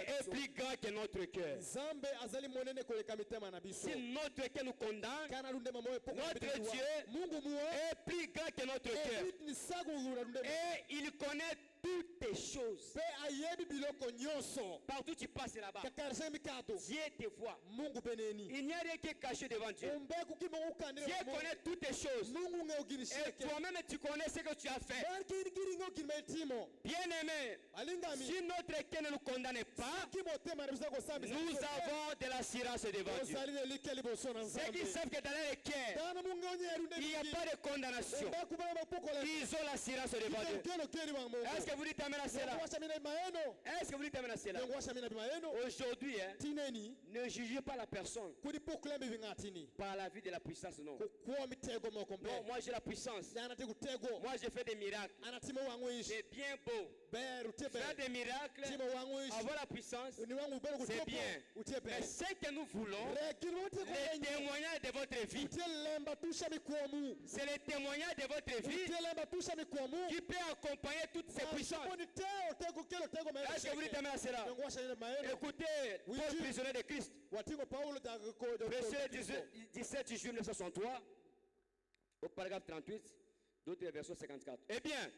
est plus grand que notre cœur. Si notre cœur nous condamne, notre Dieu est plus grand que notre cœur. Et il connaît toutes tes choses. Partout tu passes là-bas, Dieu te voit. Il n'y a rien qui est caché devant Dieu. Dieu connaît toutes tes choses. Et toi-même tu connais ce que tu as fait. Bien-aimé, si notre cœur ne nous condamne pas, nous avons de l'assurance devant Dieu. Ceux qui savent que dans leur cœur, il n'y a pas de condamnation. Ils ont l'assurance devant Dieu. Est-ce que vous dites amen à cela? Est-ce que vous dites amen à cela? Aujourd'hui, ne jugez pas la personne par la vie de la puissance, non. Non, moi j'ai la puissance. Moi j'ai fait des miracles. C'est bien beau. Faire des miracles, avoir la puissance, c'est bien. Mais ce que nous voulons, les témoignages de votre vie, c'est les témoignages de votre vie qui peut accompagner toutes ces puissances. Est-ce que vous dites amen à cela? Écoutez, Paul, prisonnier de Christ, prêché le 17 juillet 1963, au paragraphe 38, d'autres versions 54. Eh bien,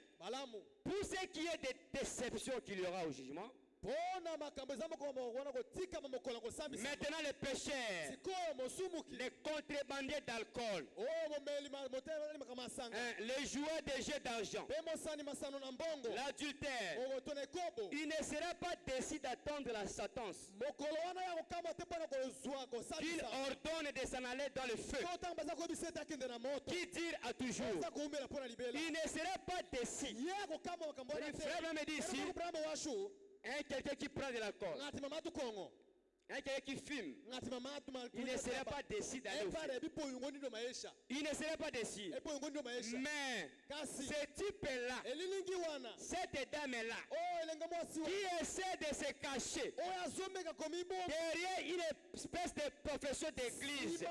pour ce qui est des déceptions qu'il y aura au jugement, maintenant les pécheurs, les contrebandiers d'alcool, les joueurs de jeux d'argent, l'adultère, il ne sera pas décidé d'attendre la sentence qu'il ordonne de s'en aller dans le feu, qui dire à toujours. Il ne sera pas décidé. Les frères me disent ici, quelqu'un qui prend de l'alcool, quelqu'un qui fume, il ne serait pas décidé d'aller au feu. Il ne serait pas décidé. Mais ce type-là, cette dame-là, qui essaie de se cacher derrière une espèce de profession d'église,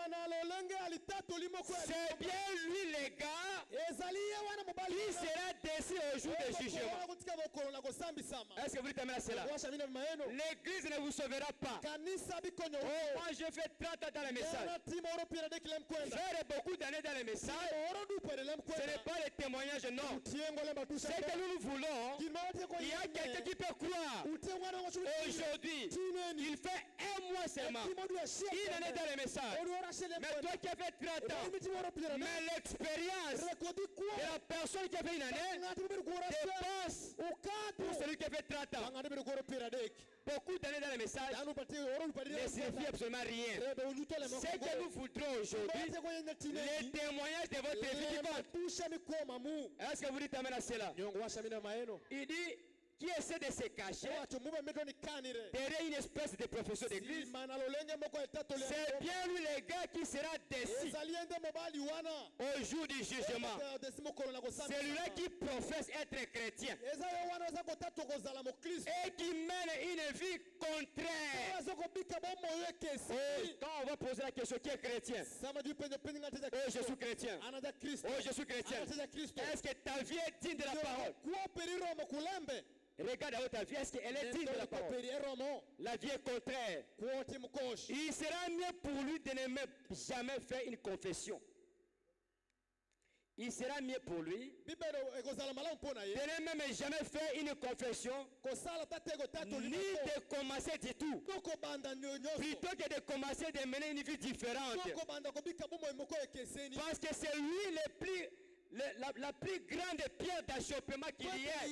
c'est bien lui, les gars, qui sera décidé au jour du jugement. Est-ce que vous dites amen à cela? L'église ne vous sauvera pas. Oh, moi j'ai fait 30 ans dans le message. Faire beaucoup d'années dans le message, ce n'est pas le témoignage, non. Ce que nous voulons, il y a quelqu'un qui peut croire. Aujourd'hui, il fait un mois seulement. Il en est dans le message. Mais toi qui as fait 30 ans, mais l'expérience de la personne qui a fait une année dépasse pour celui qui a fait 30 ans. Beaucoup d'années dans le message ne signifie absolument rien. Ce que nous voudrons aujourd'hui, les témoignages de votre vie qui comptent. Est-ce que vous dites amen à cela? Il dit, qui essaie de se cacher derrière une espèce de professeur d'église, c'est bien lui le gars qui sera déçu au jour du jugement. Celui-là qui professe être chrétien et qui mène une vie contraire. Quand on va poser la question, qui est chrétien? Oh, je suis chrétien. Oh, je suis chrétien. Est-ce que ta vie est digne de la parole? Regarde à ta vie, est-ce qu'elle est digne de la parole? La vie est contraire. Il sera mieux pour lui de ne même jamais faire une confession. Il sera mieux pour lui de ne même jamais faire une confession, ni de commencer du tout, plutôt que de commencer de mener une vie différente. Parce que c'est lui la plus grande pierre d'achoppement qu'il y ait.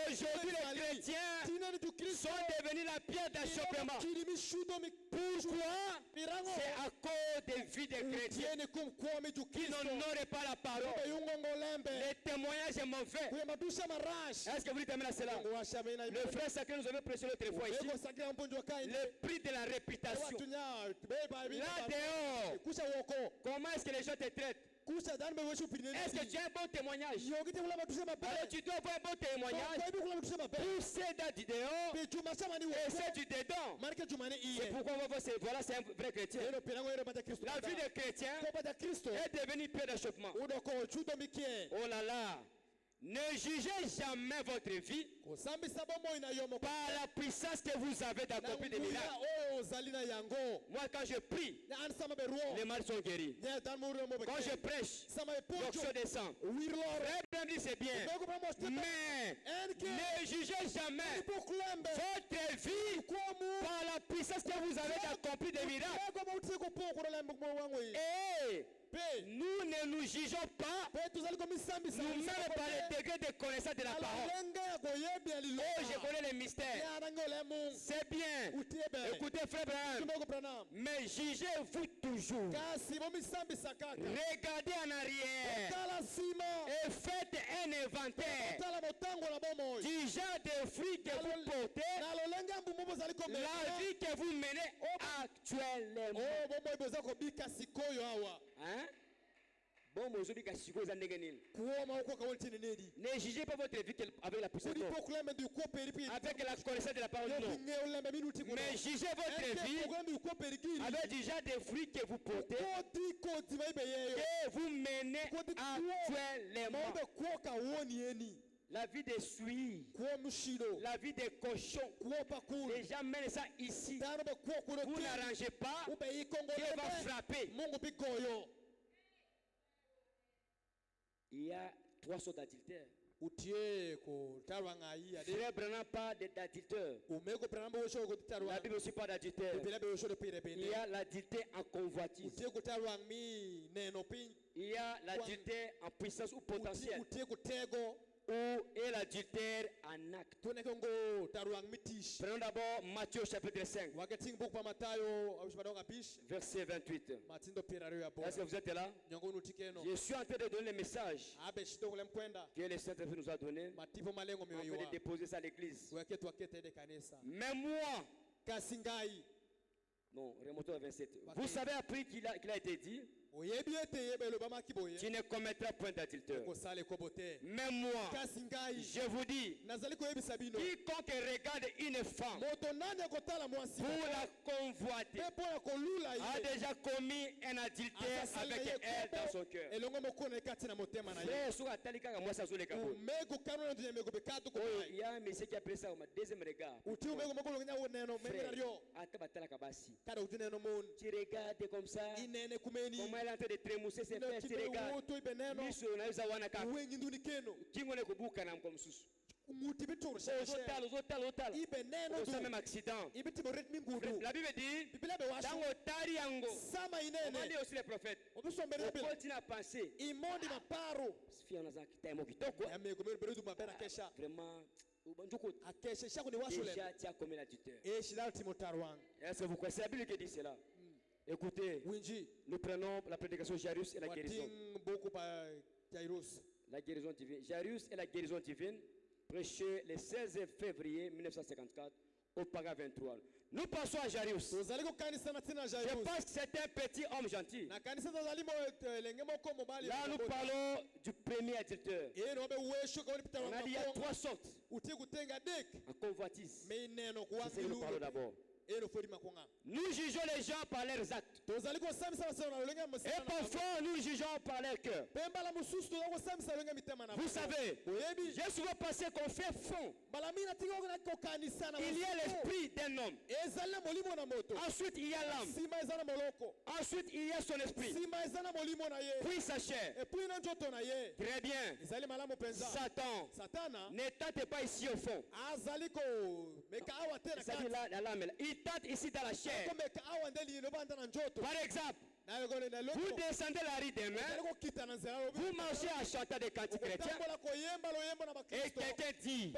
Aujourd'hui, les chrétiens sont devenus la pierre d'achoppement. Pourquoi? C'est à cause des vies des chrétiens qui n'honorent pas la parole. Les témoignages sont mauvais. Est-ce que vous dites amen à cela? Le frère sacré nous avait prêché l'autre fois ici. Le prix de la réputation. Là dehors, comment est-ce que les gens te traitent? Est-ce que tu as un bon témoignage? Alors tu dois avoir un bon témoignage pour ceux du dehors et ceux du dedans. C'est pourquoi on va voir, voilà, c'est un vrai chrétien. La vie de chrétien est devenue pierre d'achoppement. Oh là là. Ne jugez jamais votre vie par la puissance que vous avez d'accomplir des miracles. Moi, quand je prie, les malades sont guéris. Quand je prêche, l'onction descend. Frère, c'est bien. Mais ne jugez jamais votre vie par la puissance que vous avez d'accomplir des miracles. Et nous ne nous jugeons pas nous-mêmes par le degré de connaissance de la parole. Oh, je connais les mystères. C'est bien. Écoutez, frère Branham. Mais jugez-vous toujours. Regardez en arrière et faites un inventaire du genre de fruits que vous portez, la vie que vous menez actuellement. Hein? Bon, ne jugez pas votre vie avec la puissance, avec la connaissance de la parole, non. Mais jugez votre vie avec du genre de fruits que vous portez, que vous menez actuellement. La vie des suies, la vie des cochons, les gens mènent ça ici. Vous n'arrangez pas, Dieu va frapper. Il y a 3 sortes d'adultères. Frère Branham parle d'adultère. La Bible aussi parle d'adultère. Il y a l'adultère en convoitise. Il y a l'adultère en puissance ou potentiel. Et l'adultère en acte. Prenons d'abord Matthieu chapitre 5, verset 28. Est-ce que vous êtes là? Je suis en train de donner le message que le Saint-Esprit nous a donné, en train de déposer ça à l'église. Mais moi, non, remontons au 27. Vous savez après qu'il a été dit, tu ne commettras point d'adultère. Mais moi, je vous dis, quiconque regarde une femme pour la convoiter a déjà commis un adultère avec elle dans son cœur. Il y a un monsieur qui a pris ça au deuxième regard. Tu regardes comme ça, comment elle est en train de trémousser ses fesses, tu regardes. C'est même accident. La Bible dit, dans Otari Yango, on dit aussi les prophètes, on continue à penser. Vraiment, déjà tu as commis l'adultère. Est-ce que vous connaissez la Bible qui dit cela? Écoutez, nous prenons la prédication de Jairus et la guérison. La guérison divine. Jairus et la guérison divine. prêché le 16 février 1954 au paragraphe 23. Nous passons à Jarius. Je pense que c'est un petit homme gentil. Là, nous parlons du premier adultère. On a dit il y a 3 sortes. En convoitise. C'est ce que nous parlons d'abord. Nous jugeons les gens par leurs actes. Et parfois, nous jugeons par leur cœur. Vous savez, j'ai souvent pensé qu'on fait fond. Il y a l'esprit d'un homme. Ensuite, il y a l'âme. Ensuite, il y a son esprit. Puis sa chair. Très bien. Satan ne tente pas ici au fond. C'est-à-dire la lame. Il tente ici dans la chair. Par exemple, vous descendez la rue demain, vous marchez en chantant des cantiques chrétiens, et quelqu'un dit,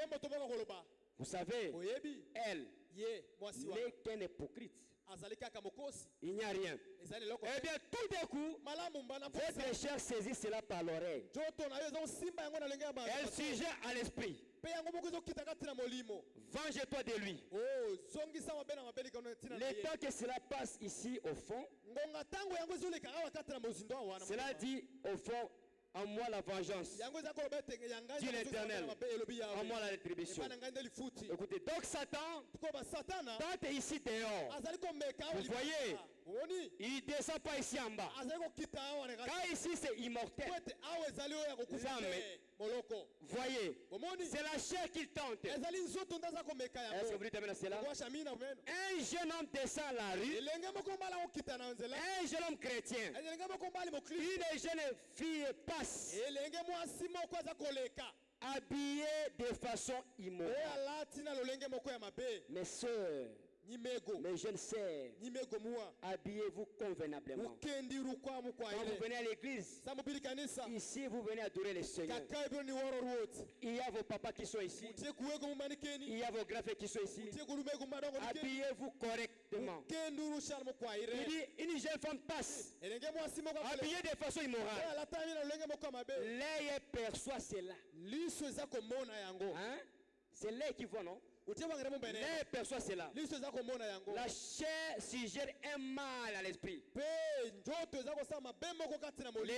vous savez, elle n'est qu'un hypocrite. Il n'y a rien. Eh bien, tout d'un coup, votre chair saisit cela par l'oreille. Elle suggère à l'esprit. Venge-toi de lui. Le temps que cela passe ici au fond, cela dit au fond, en moi la vengeance, dit l'Éternel, en moi la rétribution. Écoutez, donc Satan tente ici dehors. Vous voyez, il ne descend pas ici en bas. Car ici c'est immortel. Voyez, c'est la chair qu'il tente. Est-ce que vous dites amen à cela? Un jeune homme descend la rue. Un jeune homme chrétien. Une jeune fille passe. Habillée de façon immorale. Mes soeurs, mes jeunes sœurs, habillez-vous convenablement. Quand vous venez à l'église, ici vous venez adorer le Seigneur. Il y a vos papas qui sont ici. Il y a vos grands-frères qui sont ici. Habillez-vous correctement. Il dit, une jeune femme passe, habillée de façon immorale. L'œil perçoit cela. Hein? C'est l'œil qui voit, non? L'œil perçoit cela. La chair suggère un mal à l'esprit. Le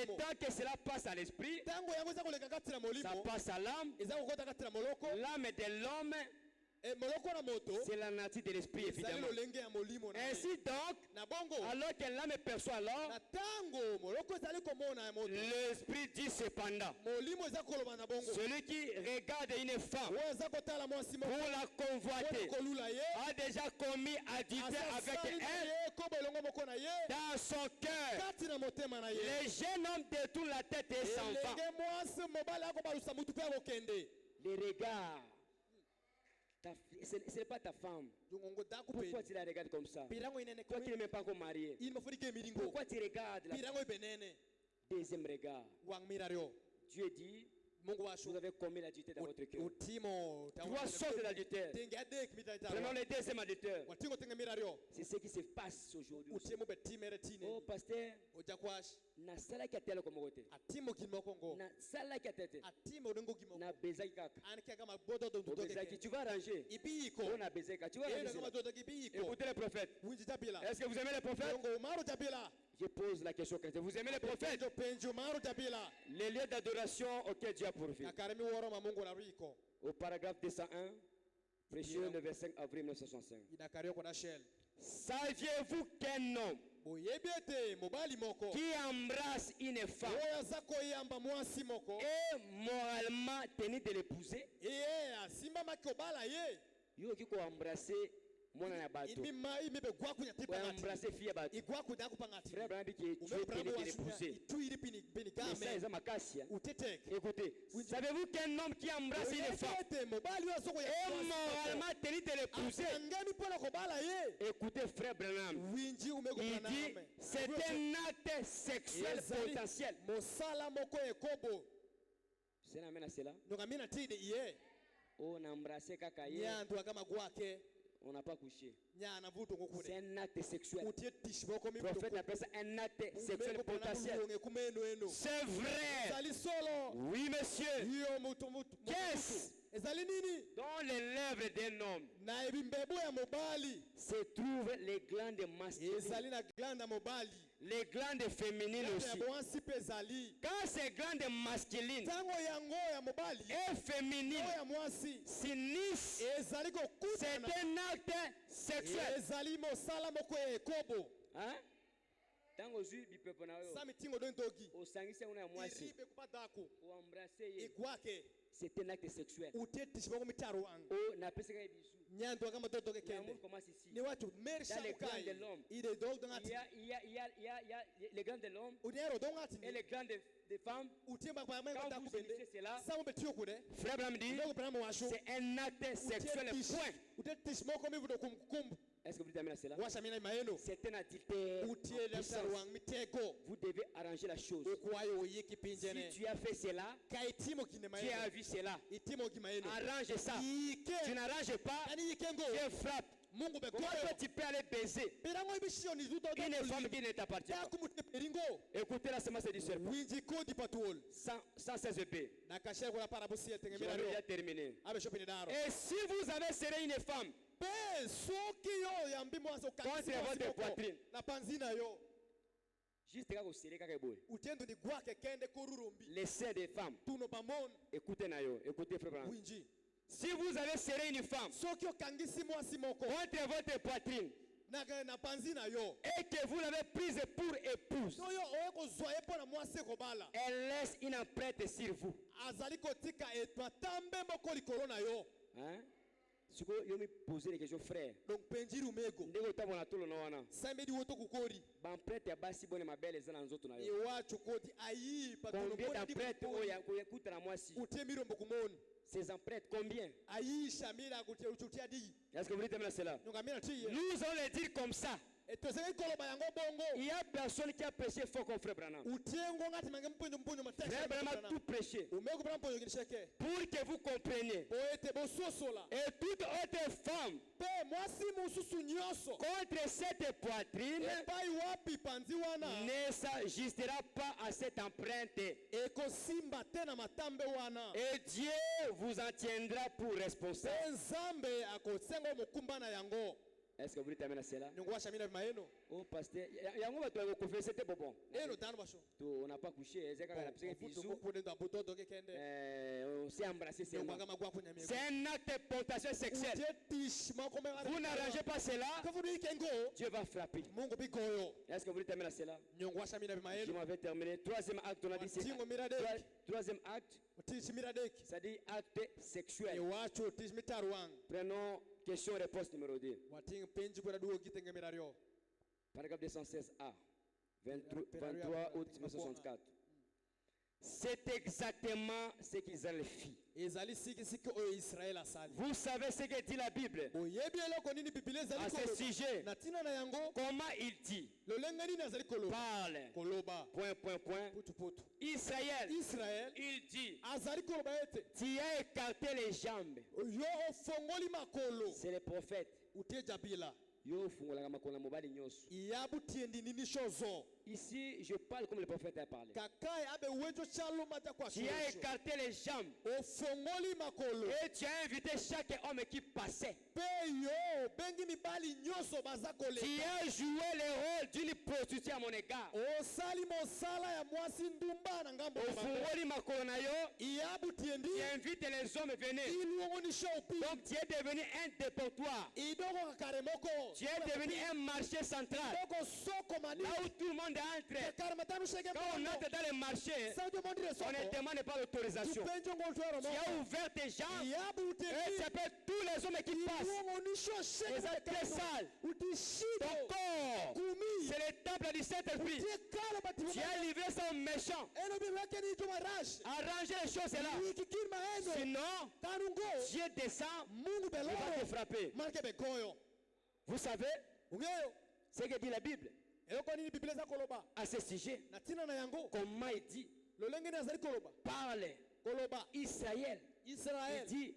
temps que cela passe à l'esprit, ça passe à l'âme. L'âme de l'homme, c'est la nature de l'esprit, évidemment. Ainsi donc, alors que l'âme perçoit l'homme, l'esprit dit cependant, celui qui regarde une femme pour la convoiter a déjà commis adultère avec elle dans son cœur. Les jeunes hommes détournent la tête et s'en vont. Les regards. Ce n'est pas ta femme. Pourquoi tu la regardes comme ça? Toi qui n'es même pas encore marié. Pourquoi tu regardes la femme? Deuxième regard. Dieu dit, vous avez commis l'adultère dans votre cœur. 3 sortes d'adultère. Prenons le deuxième adultère. C'est ce qui se passe aujourd'hui. Oh, pasteur, na sala ki atelo komo kote. Na sala ki atete. Na bezaki kaka. Bezaki, tu vas arranger. On a bezaki kaka. Tu vas arranger. Écoutez le prophète. Est-ce que vous aimez les prophètes? Je pose la question chrétienne. Vous aimez les prophètes? Les lieux d'adoration auxquels Dieu a pourvu. Au paragraphe 201, prêché le 25 avril 1965. Saviez-vous qu'un homme qui embrasse une femme est moralement tenu de l'épouser? Yo qui embrasser mon abato. Embrasser fille abato. Frère Branham dit que Dieu est tenu de l'épouser. Mais ça, ils ont ma casse. Écoutez, savez-vous qu'un homme qui embrasse une femme est moralement tenu de l'épouser? Écoutez, frère Branham, il dit c'est un acte sexuel potentiel. C'est un amène à cela. On a embrassé Kakaye. On n'a pas couché. C'est un acte sexuel. Le prophète appelle ça un acte sexuel potentiel. C'est vrai. Oui, monsieur. Qu'est-ce dans les lèvres d'un homme se trouvent les glandes masculines. Les glandes féminines aussi. Quand ces glandes masculines et féminines s'unissent, c'est un acte sexuel. Hein? C'est un acte sexuel. Oh, l'amour commence ici. Dans les glandes de l'homme, il y a les glandes de l'homme et les glandes des femmes. Quand vous unissez cela, Frère Branham dit, c'est un acte sexuel. Point. Est-ce que vous terminez cela? C'est un adultère. Vous devez arranger la chose. Si tu as fait cela, tu as vu cela, arrange ça. Tu n'arranges pas, Dieu frappe. Comment tu peux aller baiser une femme qui ne t'appartient pas? Écoutez la semence du serpent. 116b. Je vais déjà terminer. Et si vous avez serré une femme contre votre poitrine, juste les seins des femmes, écoutez Nayo, écoutez Frère Branham. Si vous avez serré une femme contre votre poitrine et que vous l'avez prise pour épouse, elle laisse une empreinte sur vous. Hein? Si vous me posez des questions, frère, combien d'empreintes ces empreintes, combien? Est-ce que vous dites cela? Nous allons le dire comme ça. Il y a personne qui a prêché fort comme Frère Branham. Frère Branham a tout prêché pour que vous compreniez. Et toute autre femme contre cette poitrine ne s'ajustera pas à cette empreinte. Et Dieu vous en tiendra pour responsable. Est-ce que vous voulez terminer cela? Oh, pasteur, c'était bon. On n'a pas couché. On s'est embrassé. C'est un acte de pontation sexuelle. Vous n'arrangez pas cela, Dieu va frapper. Est-ce que vous voulez terminer cela? Je m'avais terminé. Troisième acte, on a dit c'est troisième acte, c'est-à-dire acte sexuel. Prenons question-réponse numéro 2. Paragraphe 216a. 23 août 1964. C'est exactement ce qu'Israël fit. Vous savez ce que dit la Bible à ce sujet? Comment il dit? Parle. Israël, il dit, tu as écarté les jambes. C'est le prophète. Ici, je parle comme le prophète a parlé. Tu as écarté les jambes et tu as invité chaque homme qui passait. Tu as joué le rôle d'une prostituée à mon égard. Tu invites les hommes à venir. Donc tu es devenu un dépotoir. Tu es devenu un marché central. Là où tout le monde entre. Quand on entre dans le marché, on ne demande pas l'autorisation. Tu as ouvert tes jambes et tu appelles tous les hommes qui passent. Les êtes très sales. Ton corps, c'est le temple du Saint-Esprit. Tu as livré ça aux méchants. Arrangez les choses là. Sinon, Dieu descend, il va te frapper. Vous savez ce que dit la Bible à ce sujet? Comment il dit? Parle. Israël. Il dit,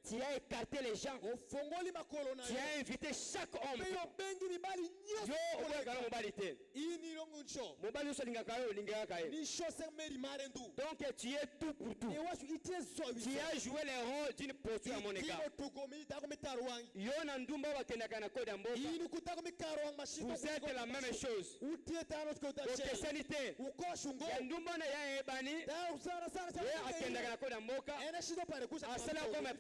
Tu as écarté les gens. Tu as invité chaque homme. Donc tu es tout pour tout. Tu as joué le rôle d'une posture à mon égard. Vous êtes la même chose. Mais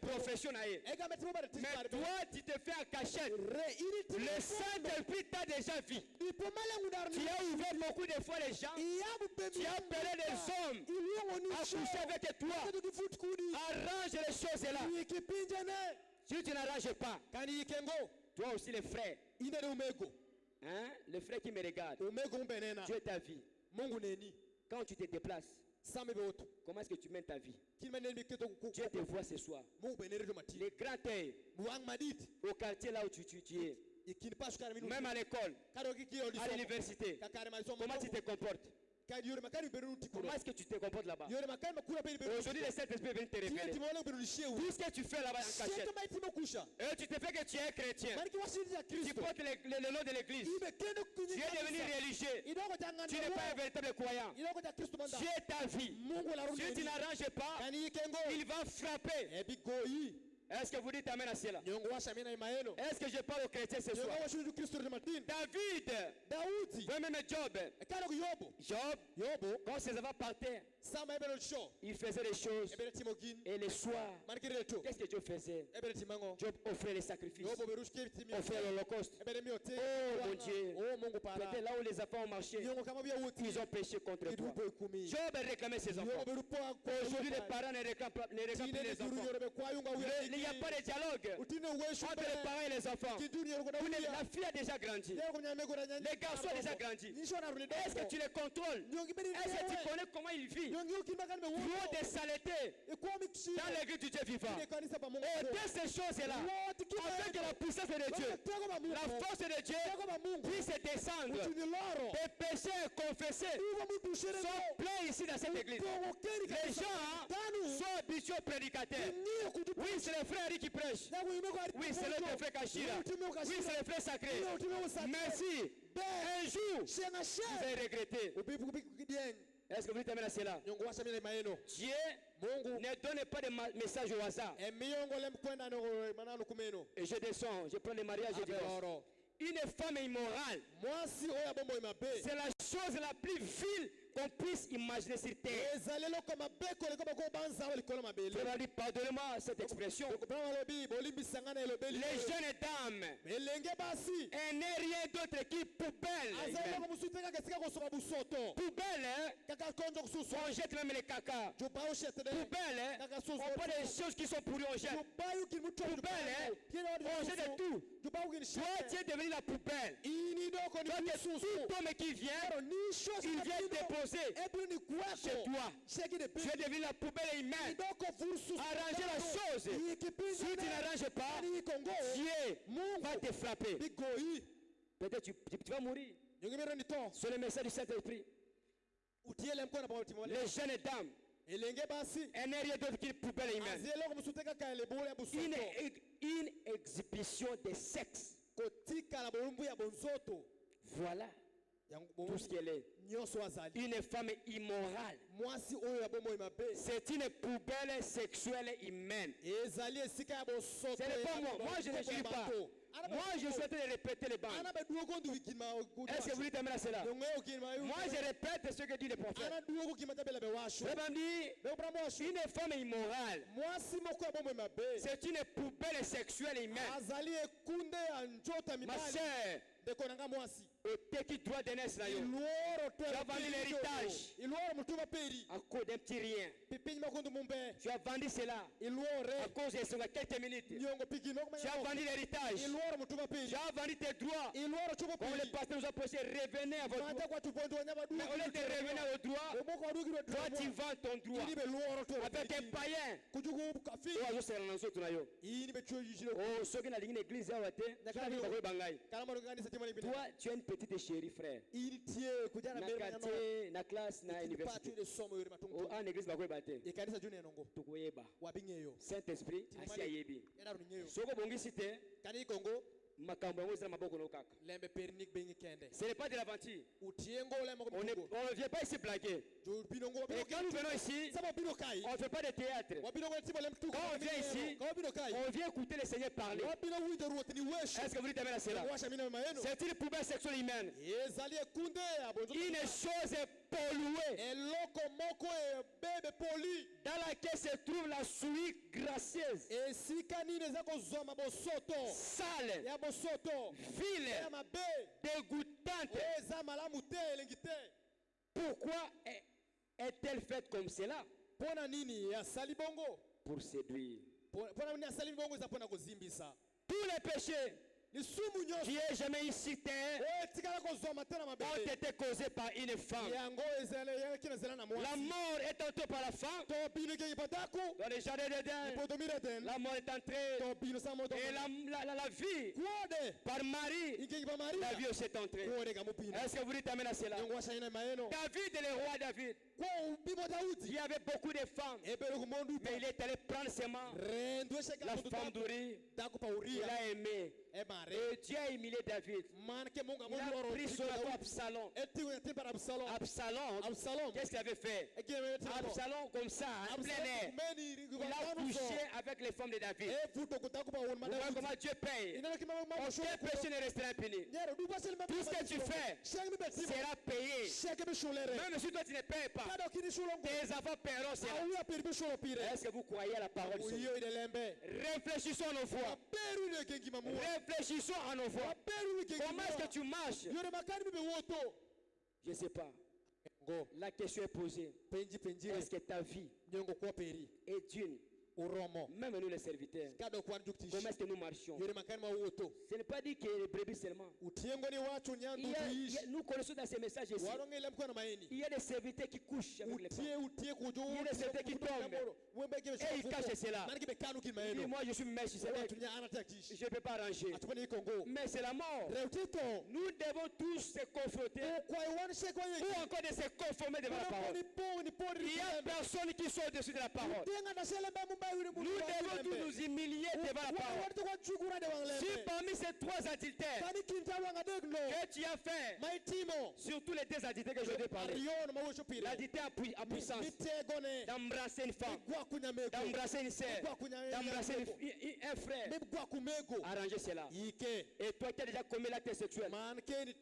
toi, tu te fais en cachette. Le Saint-Esprit t'a déjà vu. Tu as ouvert beaucoup de fois les gens. Tu as appelé les hommes à coucher avec toi. Arrange les choses là. Si tu n'arranges pas, toi aussi les frères. Hein? Les frères qui me regardent. Tu es ta vie. Quand tu te déplaces, comment est-ce que tu mènes ta vie? Dieu te voit ce soir. Les grands œils au quartier là où tu es. Même à l'école, à l'université. Comment tu te comportes? Comment est-ce que tu te comportes là-bas? Aujourd'hui, le Saint-Esprit est venu te révéler. Tout ce que tu fais là-bas en cachette. Et tu te fais que tu es chrétien. Tu portes le nom de l'église. Tu es devenu religieux. Tu n'es pas un véritable croyant. Tu es ta vie. Si tu n'arranges pas, il va frapper. Est-ce que vous dites amen à cela? Est-ce que je parle aux chrétiens ce soir? David, même Job, quand ses enfants partaient, il faisait les choses. Et le soir, qu'est-ce que Job faisait? Job offrait les sacrifices, offrait l'holocauste. Oh mon Dieu, peut-être là où les enfants ont marché, ils ont péché contre toi. Job réclamait ses enfants. Aujourd'hui, les parents ne réclament plus les enfants. Il n'y a pas de dialogue entre les parents et les enfants. La fille a déjà grandi. Les garçons ont déjà grandi. Est-ce que tu les contrôles? Est-ce que tu connais comment ils vivent? Trop de saleté dans l'église du Dieu vivant. Et de ces choses-là, afin que la puissance de Dieu, la force de Dieu puisse descendre, les péchés confessés sont pleins ici dans cette église. Les gens sont habitués aux prédicateurs. Oui, c'est le frère qui prêche. Oui, c'est le frère Kachira. Oui, c'est le frère sacré. Merci. Un jour, vous allez regretter. Est-ce que vous dites amen à cela? Dieu ne donne pas de message au hasard. Et je descends, je prends le mariage et je divorce. Une femme immorale, c'est la chose la plus vile qu'on puisse imaginer sur terre. Pardonnez-moi cette expression. Les jeunes dames, elle n'est rien d'autre que poubelle. Poubelle, on jette même les caca. Poubelle, on prend des choses qui sont pourries, on jette. Poubelle, on jette de tout. Toi, tu es devenu la poubelle. Tout homme qui vient, il vient déposer chez toi. Tu es devenu la poubelle humaine. Arranger la chose. Si tu n'arranges pas, Dieu va te frapper. Peut-être tu vas mourir. C'est le message du Saint-Esprit. Les jeunes dames, elle n'est rien d'autre qu'une poubelle humaine. Une exhibition de sexe. Voilà tout ce qu'elle est. Une femme immorale. C'est une poubelle sexuelle humaine. Ce n'est pas moi. Moi, je ne suis pas. Moi, je souhaitais répéter les bandes. Est-ce que vous dites amen à cela? Moi, je répète ce que dit le prophète. Une femme immorale, c'est une poubelle sexuelle humaine. Ma chère, qui doit donner cela. Tu as vendu l'héritage à cause d'un petit rien. Tu as vendu cela à cause de cela quelques minutes. Tu as vendu l'héritage. Tu as vendu tes droits. Comme le pasteur nous a prêché, revenez à votre droit. Mais au lieu de revenir au droit, toi tu vends ton droit avec un païen. Oh, ceux qui n'ont pas l'église, Toi, tu as une petite chérie, frère. Na quartier, na classe, na université. En église, bakoye bate. Tukoyeba. Saint-Esprit, asi ayebi. Soko bongisi te. Makambo yango ezala maboko no kaka. Ce n'est pas de l'aventure. On ne vient pas ici blaguer. Et quand nous venons ici, on ne fait pas de théâtre. Quand on vient ici, on vient écouter le Seigneur parler. Est-ce que vous dites amen à cela? C'est une poubelle sexuelle humaine. Une chose polluée dans laquelle se trouve la souille gracieuse, sale, vile, dégoûtante. Pourquoi est-elle faite comme cela? Pour séduire. Tous les péchés qui est jamais ici ont été causés par une femme. La mort est entrée par la femme. Dans les jardins d'Éden, la mort est entrée. Et la vie par Marie, la vie aussi est entrée. Est-ce que vous dites amen à cela? David est le roi David. Il y avait beaucoup de femmes, mais il est allé prendre ses mains. La femme d'Uri, il a aimé. Et Dieu a humilié David. Il a pris son Absalom. Absalom, qu'est-ce qu'il avait fait? Absalom, comme ça, en plein air, il a couché avec les femmes de David. Vous voyez comment Dieu paye. Aucun péché ne restera impuni. Tout ce que tu fais sera payé. Même si toi tu ne payes pas, tes enfants paieront cela. Est-ce que vous croyez à la parole de Dieu? Réfléchissons à nos voix. Réfléchissons à nos voix. Comment est-ce que tu marches? Je ne sais pas. La question est posée. Est-ce que ta vie est d'une? Même nous les serviteurs, comment est-ce que nous marchions? Ce n'est pas dit que les brebis seulement. Nous connaissons dans ces messages ici. Il y a des serviteurs qui couchent avec les femmes. Il y a des serviteurs qui tombent. Et ils cachent cela. Il dit, moi je suis mèche, je ne peux pas arranger. Mais c'est la mort. Nous devons tous se confronter ou encore de se conformer devant la parole. Il y a personne qui sont au-dessus de la parole. Nous devons tous nous humilier devant la parole. Si parmi ces trois adultères que tu as fait, surtout les deux adultères que je vais parler, l'adultère à puissance, d'embrasser une femme, d'embrasser une sœur, d'embrasser un frère, arranger cela. Et toi qui as déjà commis l'acte sexuel, et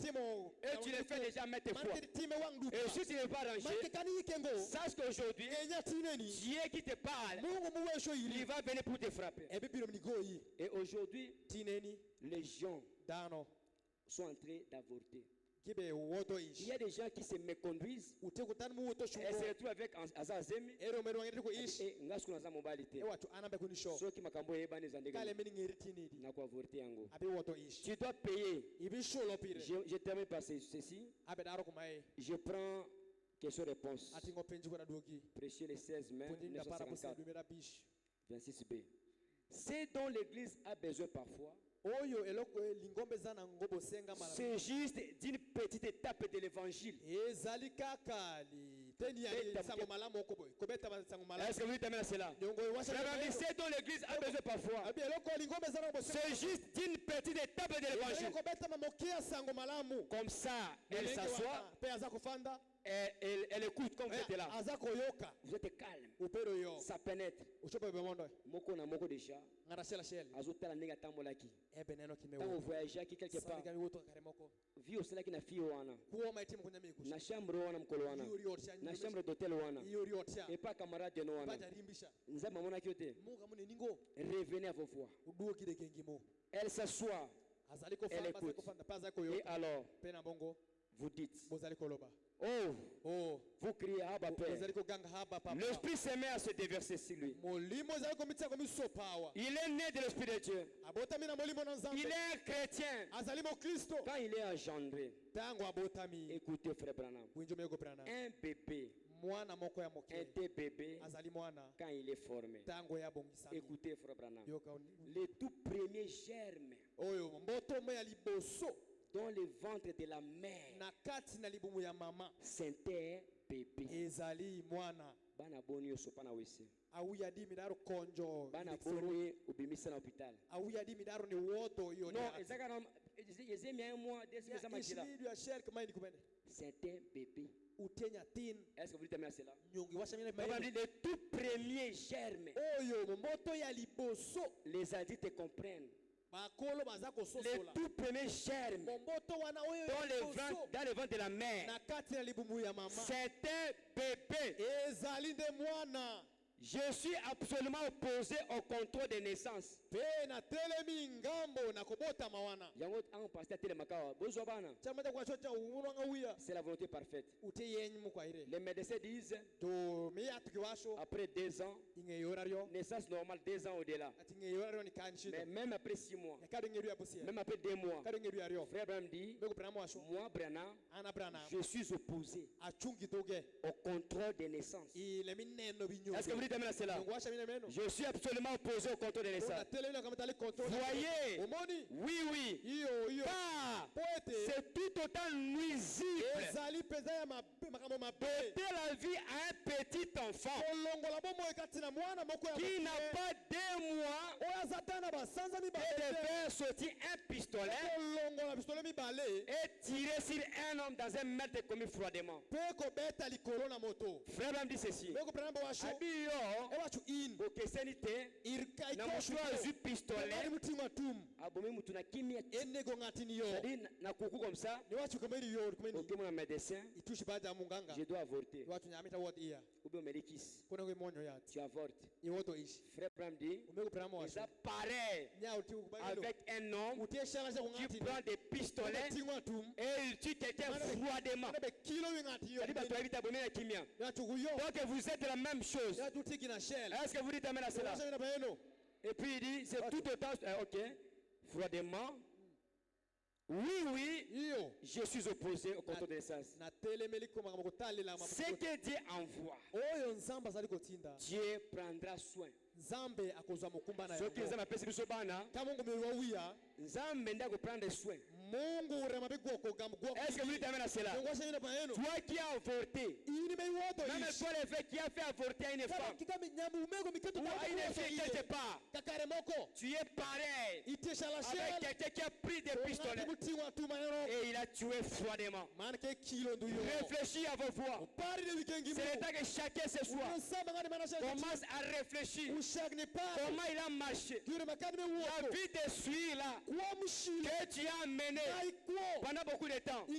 tu le fais déjà maintes fois, et si tu ne veux pas arranger, sache qu'aujourd'hui, Dieu qui te parle, il va venir pour te frapper. Et aujourd'hui, les gens sont en train d'avorter. Il y a des gens qui se méconduisent et se retrouvent avec Azazemi et Ngaskunaza Mobilité. Ceux qui m'ont avorté. Tu dois payer. Je termine par ceci. Je prends question-réponse. Prêcher les 16 mai 1954. 26b. C'est dont l'Église a besoin parfois. C'est juste d'une petite étape de l'évangile. Est-ce que vous dites cela? C'est dont l'Église a besoin parfois. C'est juste d'une petite étape de l'évangile. Comme ça, elle s'assoit. Elle écoute comme vous êtes là. Vous êtes calme. Ça pénètre. Moko na moko déjà. Azotala nega tambolaki. Quand vous voyagez quelque part, vie au cela qui na fille wana. Na chambre wana mkolo wana. Na chambre d'hôtel wana. Et pas camarade de wana. Nzama mona kiote. Revenez à vos voix. Elle s'assoit. Elle écoute. Et alors, vous dites, oh, vous criez Abba Père. L'Esprit se met à se déverser sur lui. Il est né de l'Esprit de Dieu. Il est un chrétien. Quand il est engendré, écoutez frère Branham, un bébé, un des bébés, quand il est formé, écoutez frère Branham, les tout premiers germes dans le ventre de la mère, c'était bébé. Bana boni osopana wese. Bana boni obimisa na hôpital. Non, ezaka na ezemi un mois, deux mois, c'est un bébé. Est-ce que vous dites cela? Le tout premier germe. Les adultes comprennent. Le tout premier germe dans le ventre de la mère, c'est un bébé. Je suis absolument opposé au contrôle des naissances. C'est la volonté parfaite. Les médecins disent après 2 ans, naissance normale 2 ans au-delà. Mais même après 6 mois, même après 2 mois, frère Abraham dit, moi Branham, je suis opposé au contrôle des naissances. Est-ce que vous dites amen à cela? Je suis absolument opposé au contrôle des naissances. Voyez, oui, c'est tout autant nuisible de la vie à un petit enfant qui n'a pas 2 mois et de faire sortir un pistolet et tirer sur un homme dans un mètre commis froidement. Frère me dit ceci. Pistolet abomi mutu na kimia c'est-à-dire na kuku comme ça ok mon médecin je dois avorter ou bien médicus tu avortes. Frère Abraham dit ils a pareil avec un homme qui prend des pistolets et il tue quelqu'un froidement. Donc vous êtes la même chose. Est-ce que vous dites amen à cela? Et puis il dit, c'est tout autant, ok, froidement. Oui, je suis opposé au contrôle de naissance. Ce que Dieu envoie, Dieu prendra soin. Ce que Nzambe appelle biso bana, Nzambe nda prendre soin. Est-ce que vous dites amen à cela? Toi qui as avorté, même toi le fait qui a fait avorter à une femme ou à une fille quelque part, tu es pareil avec quelqu'un qui a pris des pistolets et il a tué froidement. Réfléchis à vos voix. C'est le temps que chacun ce soir commence à réfléchir comment il a marché. La vie de celui là que tu as mené pendant beaucoup de temps. Je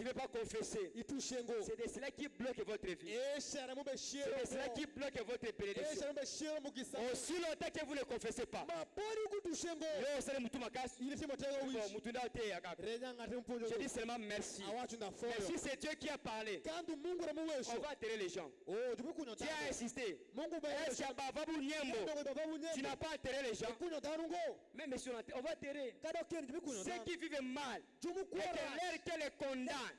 ne vais pas confesser. C'est de cela qui bloque votre vie. C'est de cela qui bloque votre bénédiction. Aussi longtemps que vous ne confessez pas. Je dis seulement merci. Merci, c'est Dieu qui a parlé. On va attirer les gens. Qui a insisté? Tu n'as pas attiré les gens. Même si on va attirer ceux qui vivent mal et que l'air qu'elle les condamne.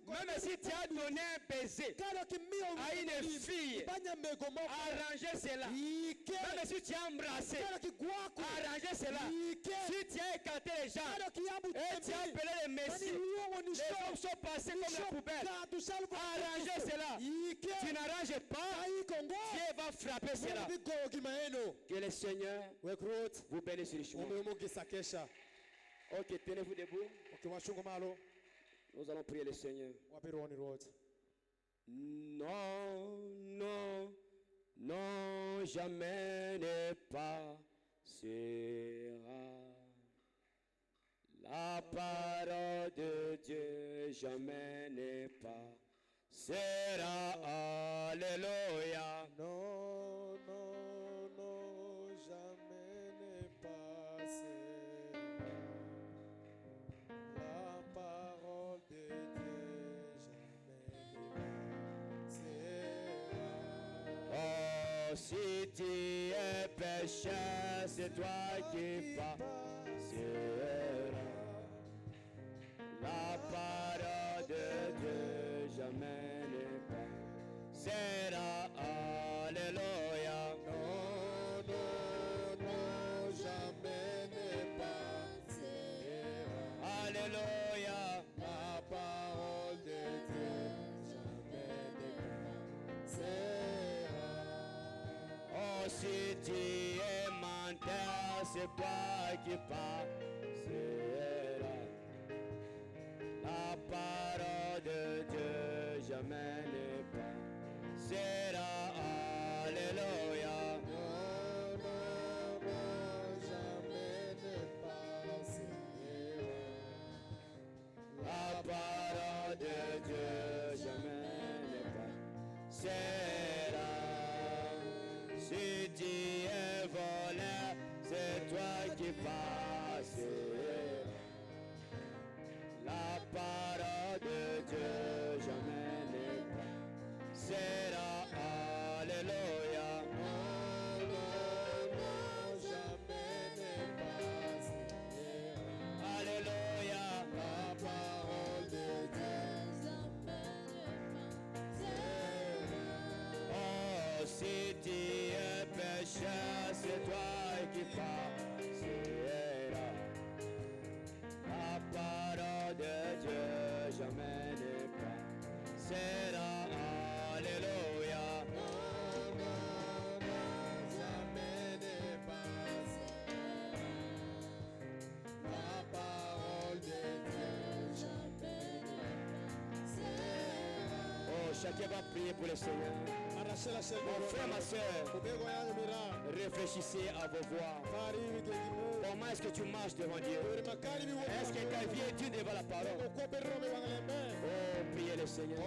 Même si tu as donné un baiser à une fille, arrangez cela. Même si tu as embrassé, arrangez cela. Si tu as écarté les gens et tu as appelé les messieurs, les hommes sont passés comme la poubelle. Arrangez cela. Tu n'arranges pas, Dieu va frapper cela. Que le Seigneur vous bénisse richement. Ok, tenez-vous debout. Nous allons prier le Seigneur. Non, jamais ne passera. La parole de Dieu, jamais ne passera. Alléluia. Non, jamais ne passera. La parole de Dieu, jamais ne passera. Oh, si tu es pécheur, c'est toi qui passeras. La parole de Dieu, jamais ne passera. Alléluia. Non, jamais ne passera. Alléluia. La parole de Dieu jamais dépassera. Oh, si tu es menteur, c'est toi qui passera. La parole de Dieu jamais ne passera. Alléluia. Jamais ne passera. La parole de Dieu jamais ne passera. Si tu es voleur, c'est toi qui passeras. La parole de Dieu jamais ne passera. Alléluia. Jamais ne passera. Alléluia. La parole de Dieu Oh, si tu es pécheur, c'est toi qui passeras. La parole de Dieu jamais ne passera. Alléluia. jamais ne passera. La parole de Dieu jamais ne passera. Oh, chacun va prier pour le Seigneur. Mon frère, ma soeur, réfléchissez à vos voix. Comment est-ce que tu marches devant Dieu? Est-ce que ta vie est due devant la parole? Oh, priez le Seigneur.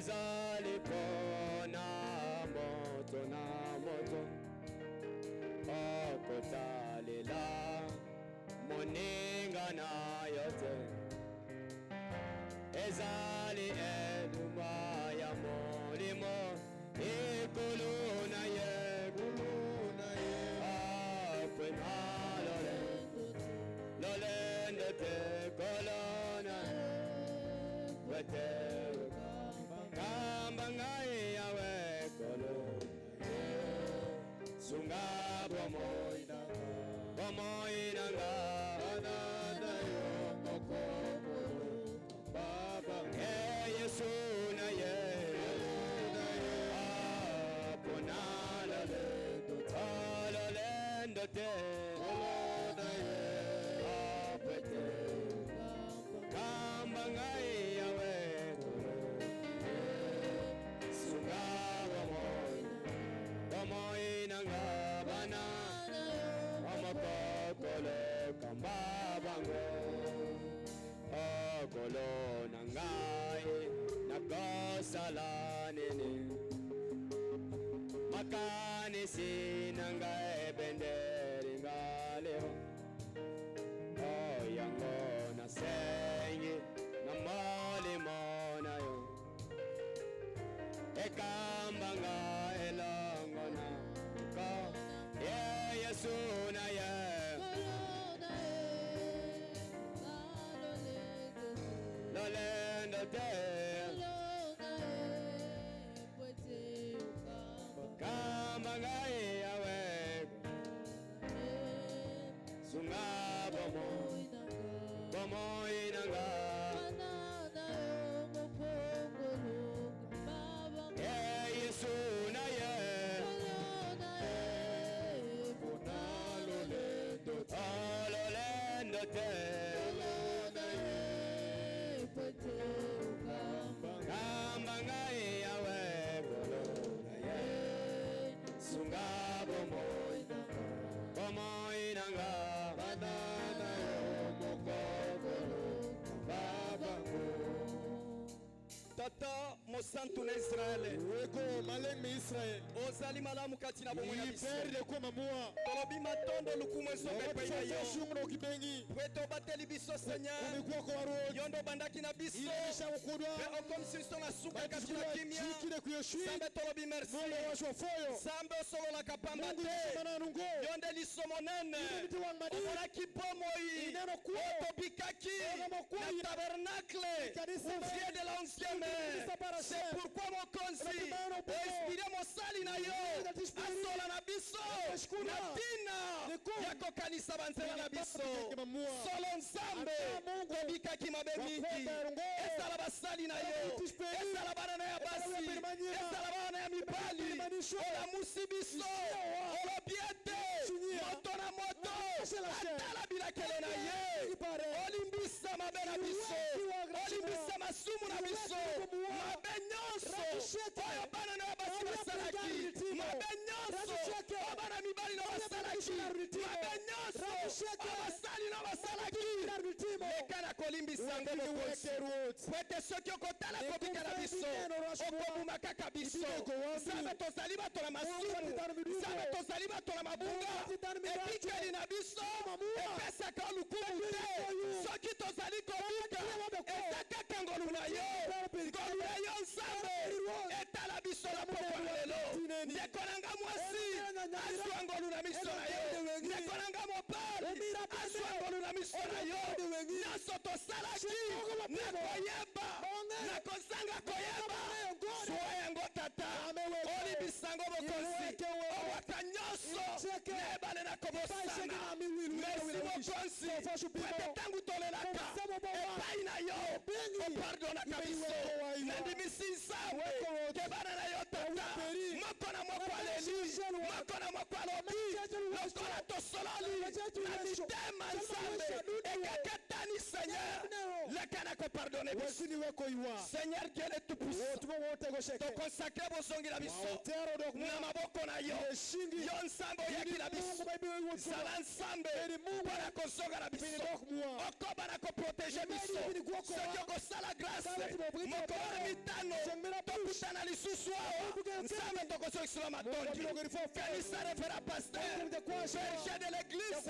ezali pona moto na moto okotalela moninga na yote ezali eluma ya molimo ikuluna ye apena lolendo te kolona wete kamba ngai yawe kolona sunga bomoina nga anana yo mokoko baba Yesu na ye apona lolendo te kolona ye apete kamba ngai yawe sunga bomoina nga banana amakokolo kamba bango okolo na ngai nakosala nini makanisi na ngai benderi ngaleo oyango na sengi na molimo na yo ekamba ngai elongo na ko Yesu na ye lolendo te kamba ngai yawe sunga bomoina nga Yesu na ye lolendo te kamba ngai yawe sunga bomoina nga banana yo mokokolo baba tata mosantu na Israele weko malemi Israel ozali malamu kati na bomoi na biso tolobi matondo lukumu esobe epai na yo pweto bateli biso Seigneur yondo bandaki na biso pe okomisi biso na suka kati na kimia Nzambe tolobi merci Nzambe osololaka pamba te yonde liso monene omonaki bomoi otobikaki na tabernacle ouvrier de la 11e c'est pourquoi mokonzi oinspire mosali na yo asola na biso na ntina ya kokanisa banzela na biso solo Nzambe obikaki mabe mingi ezala basali na yo ezala bana na ya basi ezala bana ya mibali olamusi biso olobi ete moto na moto atala bilakelo na ye olimbisa mabe na biso olimbisa masumu na biso mabe nyonso oyo bana na basi basalaki mabe nyonso oyo bana mibali na basalaki mabe nyonso oyo basali na basalaki leka na kolimbisa ngo mokonzi pwete soki okotala kobika na biso okobuma kaka biso Nzambe tozali bato na masumu Nzambe tozali bato na mabunga ebikeli na biso epesaka lukumu te soki tozali kobika eza kaka ngolu na yo ngolu na yo Nzambe etala biso na pokwa na lelo ndeko nanga mwasi azwa ngolu na miso na yo ndeko nanga mobali azwa ngolu na miso na yo nyonso tosalaki na koyeba na kozanga koyeba zwa yango tata olibisango mokonzi owaka nyonso nebale na kobosana merci mokonzi pwete ntango tolelaka epai na yo opardonaka biso nandimisi Nzambe ke bana na yo tata moko na moko aleli moko na moko alobi lokola tosololi na mitema Nzambe ekakatani Seigneur lequel a pardonné. Seigneur Dieu est tout puissant. Donc consacré vos songs la biso. Namaboko na yo. Yon sambo yaki la biso. Salan sambe. Para kosonga la biso. Oko para ko protéger biso. Seigneur ko sala grâce. Moko mitano. Tokutana lisusu awa. Nsambe tokosonga sila matondi. Kanisa refera pasteur. Berger de l'église.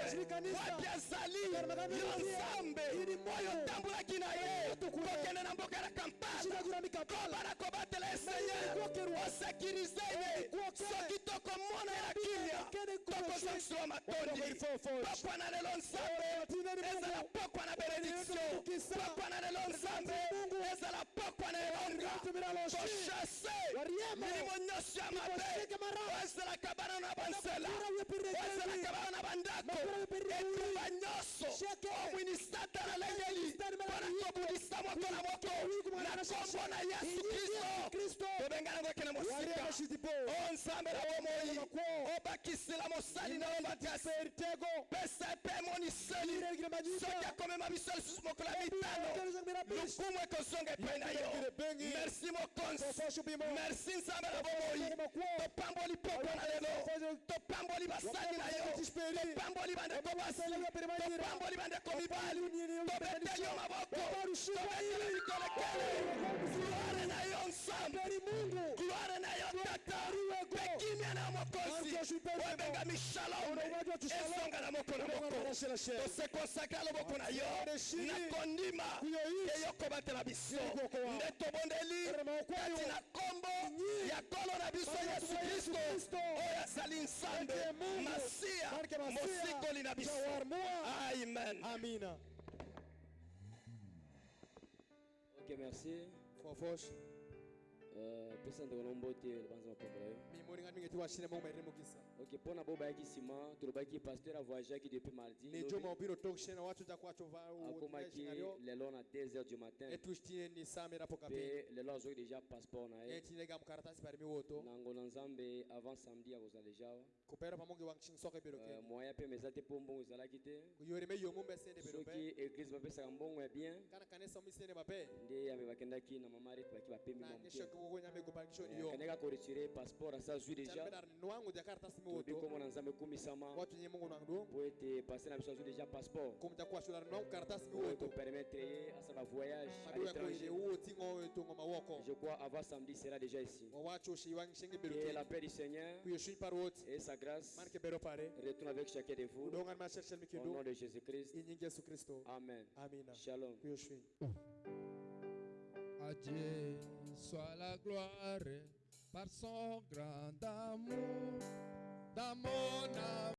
Wapia zali. Yon sambe. Oyo tambula kina ye. Kokene na mboka la kampana. Kobara kobatele Seigneur. Osekirize ye. Soki toko mona ya kimya. Toko zongiswa matondi. Pokwa na lelo nsambe. Ezala pokwa na benediction. Pokwa na lelo nsambe. Ezala pokwa na elonga. Koshase. Milimo nyosi ya mabe. Ezala kabana na bansela. Ezala kabana na bandako. Etuba nyoso. Omwinisata na lengeli. Para kobudisa moko na moko. Na kombo na Yesu Kristo. Tobengana ngweke na mosika. Onsambe na womoi. Obakisila mosali na ombatiasi. Pesa epe moniseli. Soki akomema misoli susu moko la mitano. Lukumu ekosonga epe na yo. Merci mokonzi. Merci nsambe na womoi. Topamboli pokwa na lelo. Topamboli basali na yo. Topamboli bandeko basi. Topamboli bandeko mibali. Tobeteli yo maboko. Tobeteli mikolekele. Gloire na yo nsambe. Gloire na yo tata. Pekimia na mokozi. Webenga mishalom. Esonga na moko na moko. Tose konsakra loboko na yo. Na kondima. Eyoko batela biso. Ndeto bondeli. Kati na kombo. Ya kolo na biso Yesu Kristo. Oya zali nsambe. Masia. Mosikoli na biso. Amen. Amina. Ok, merci. Personne de l'ombote, le banzan problème. Ok, pour na boba qui sima, tu le baki pasteur a voyagé qui depuis mardi. Akoma qui les lons à 2h du matin. Et les lons ont déjà passeport na e. Nango nzambe avant samedi à vous déjà. Moya pe mesate pour mbongo ezala kite. Soki église ba pesa mbongo ya bien. Nde ya mebakenda ki na mama ret baki ba pembi mbongo. Kaneka ko retirer passeport ça joue déjà. Tobi komo na nzambe kumisama. Pour être passé na biso déjà passeport. Pour permettre à sa voyage à l'étranger. Je crois avant samedi sera déjà ici. Que la paix du Seigneur et sa grâce retourne avec chacun de vous. Au nom de Jésus-Christ. Amen. Shalom. À Dieu soit la gloire par son grand amour dans mon âme.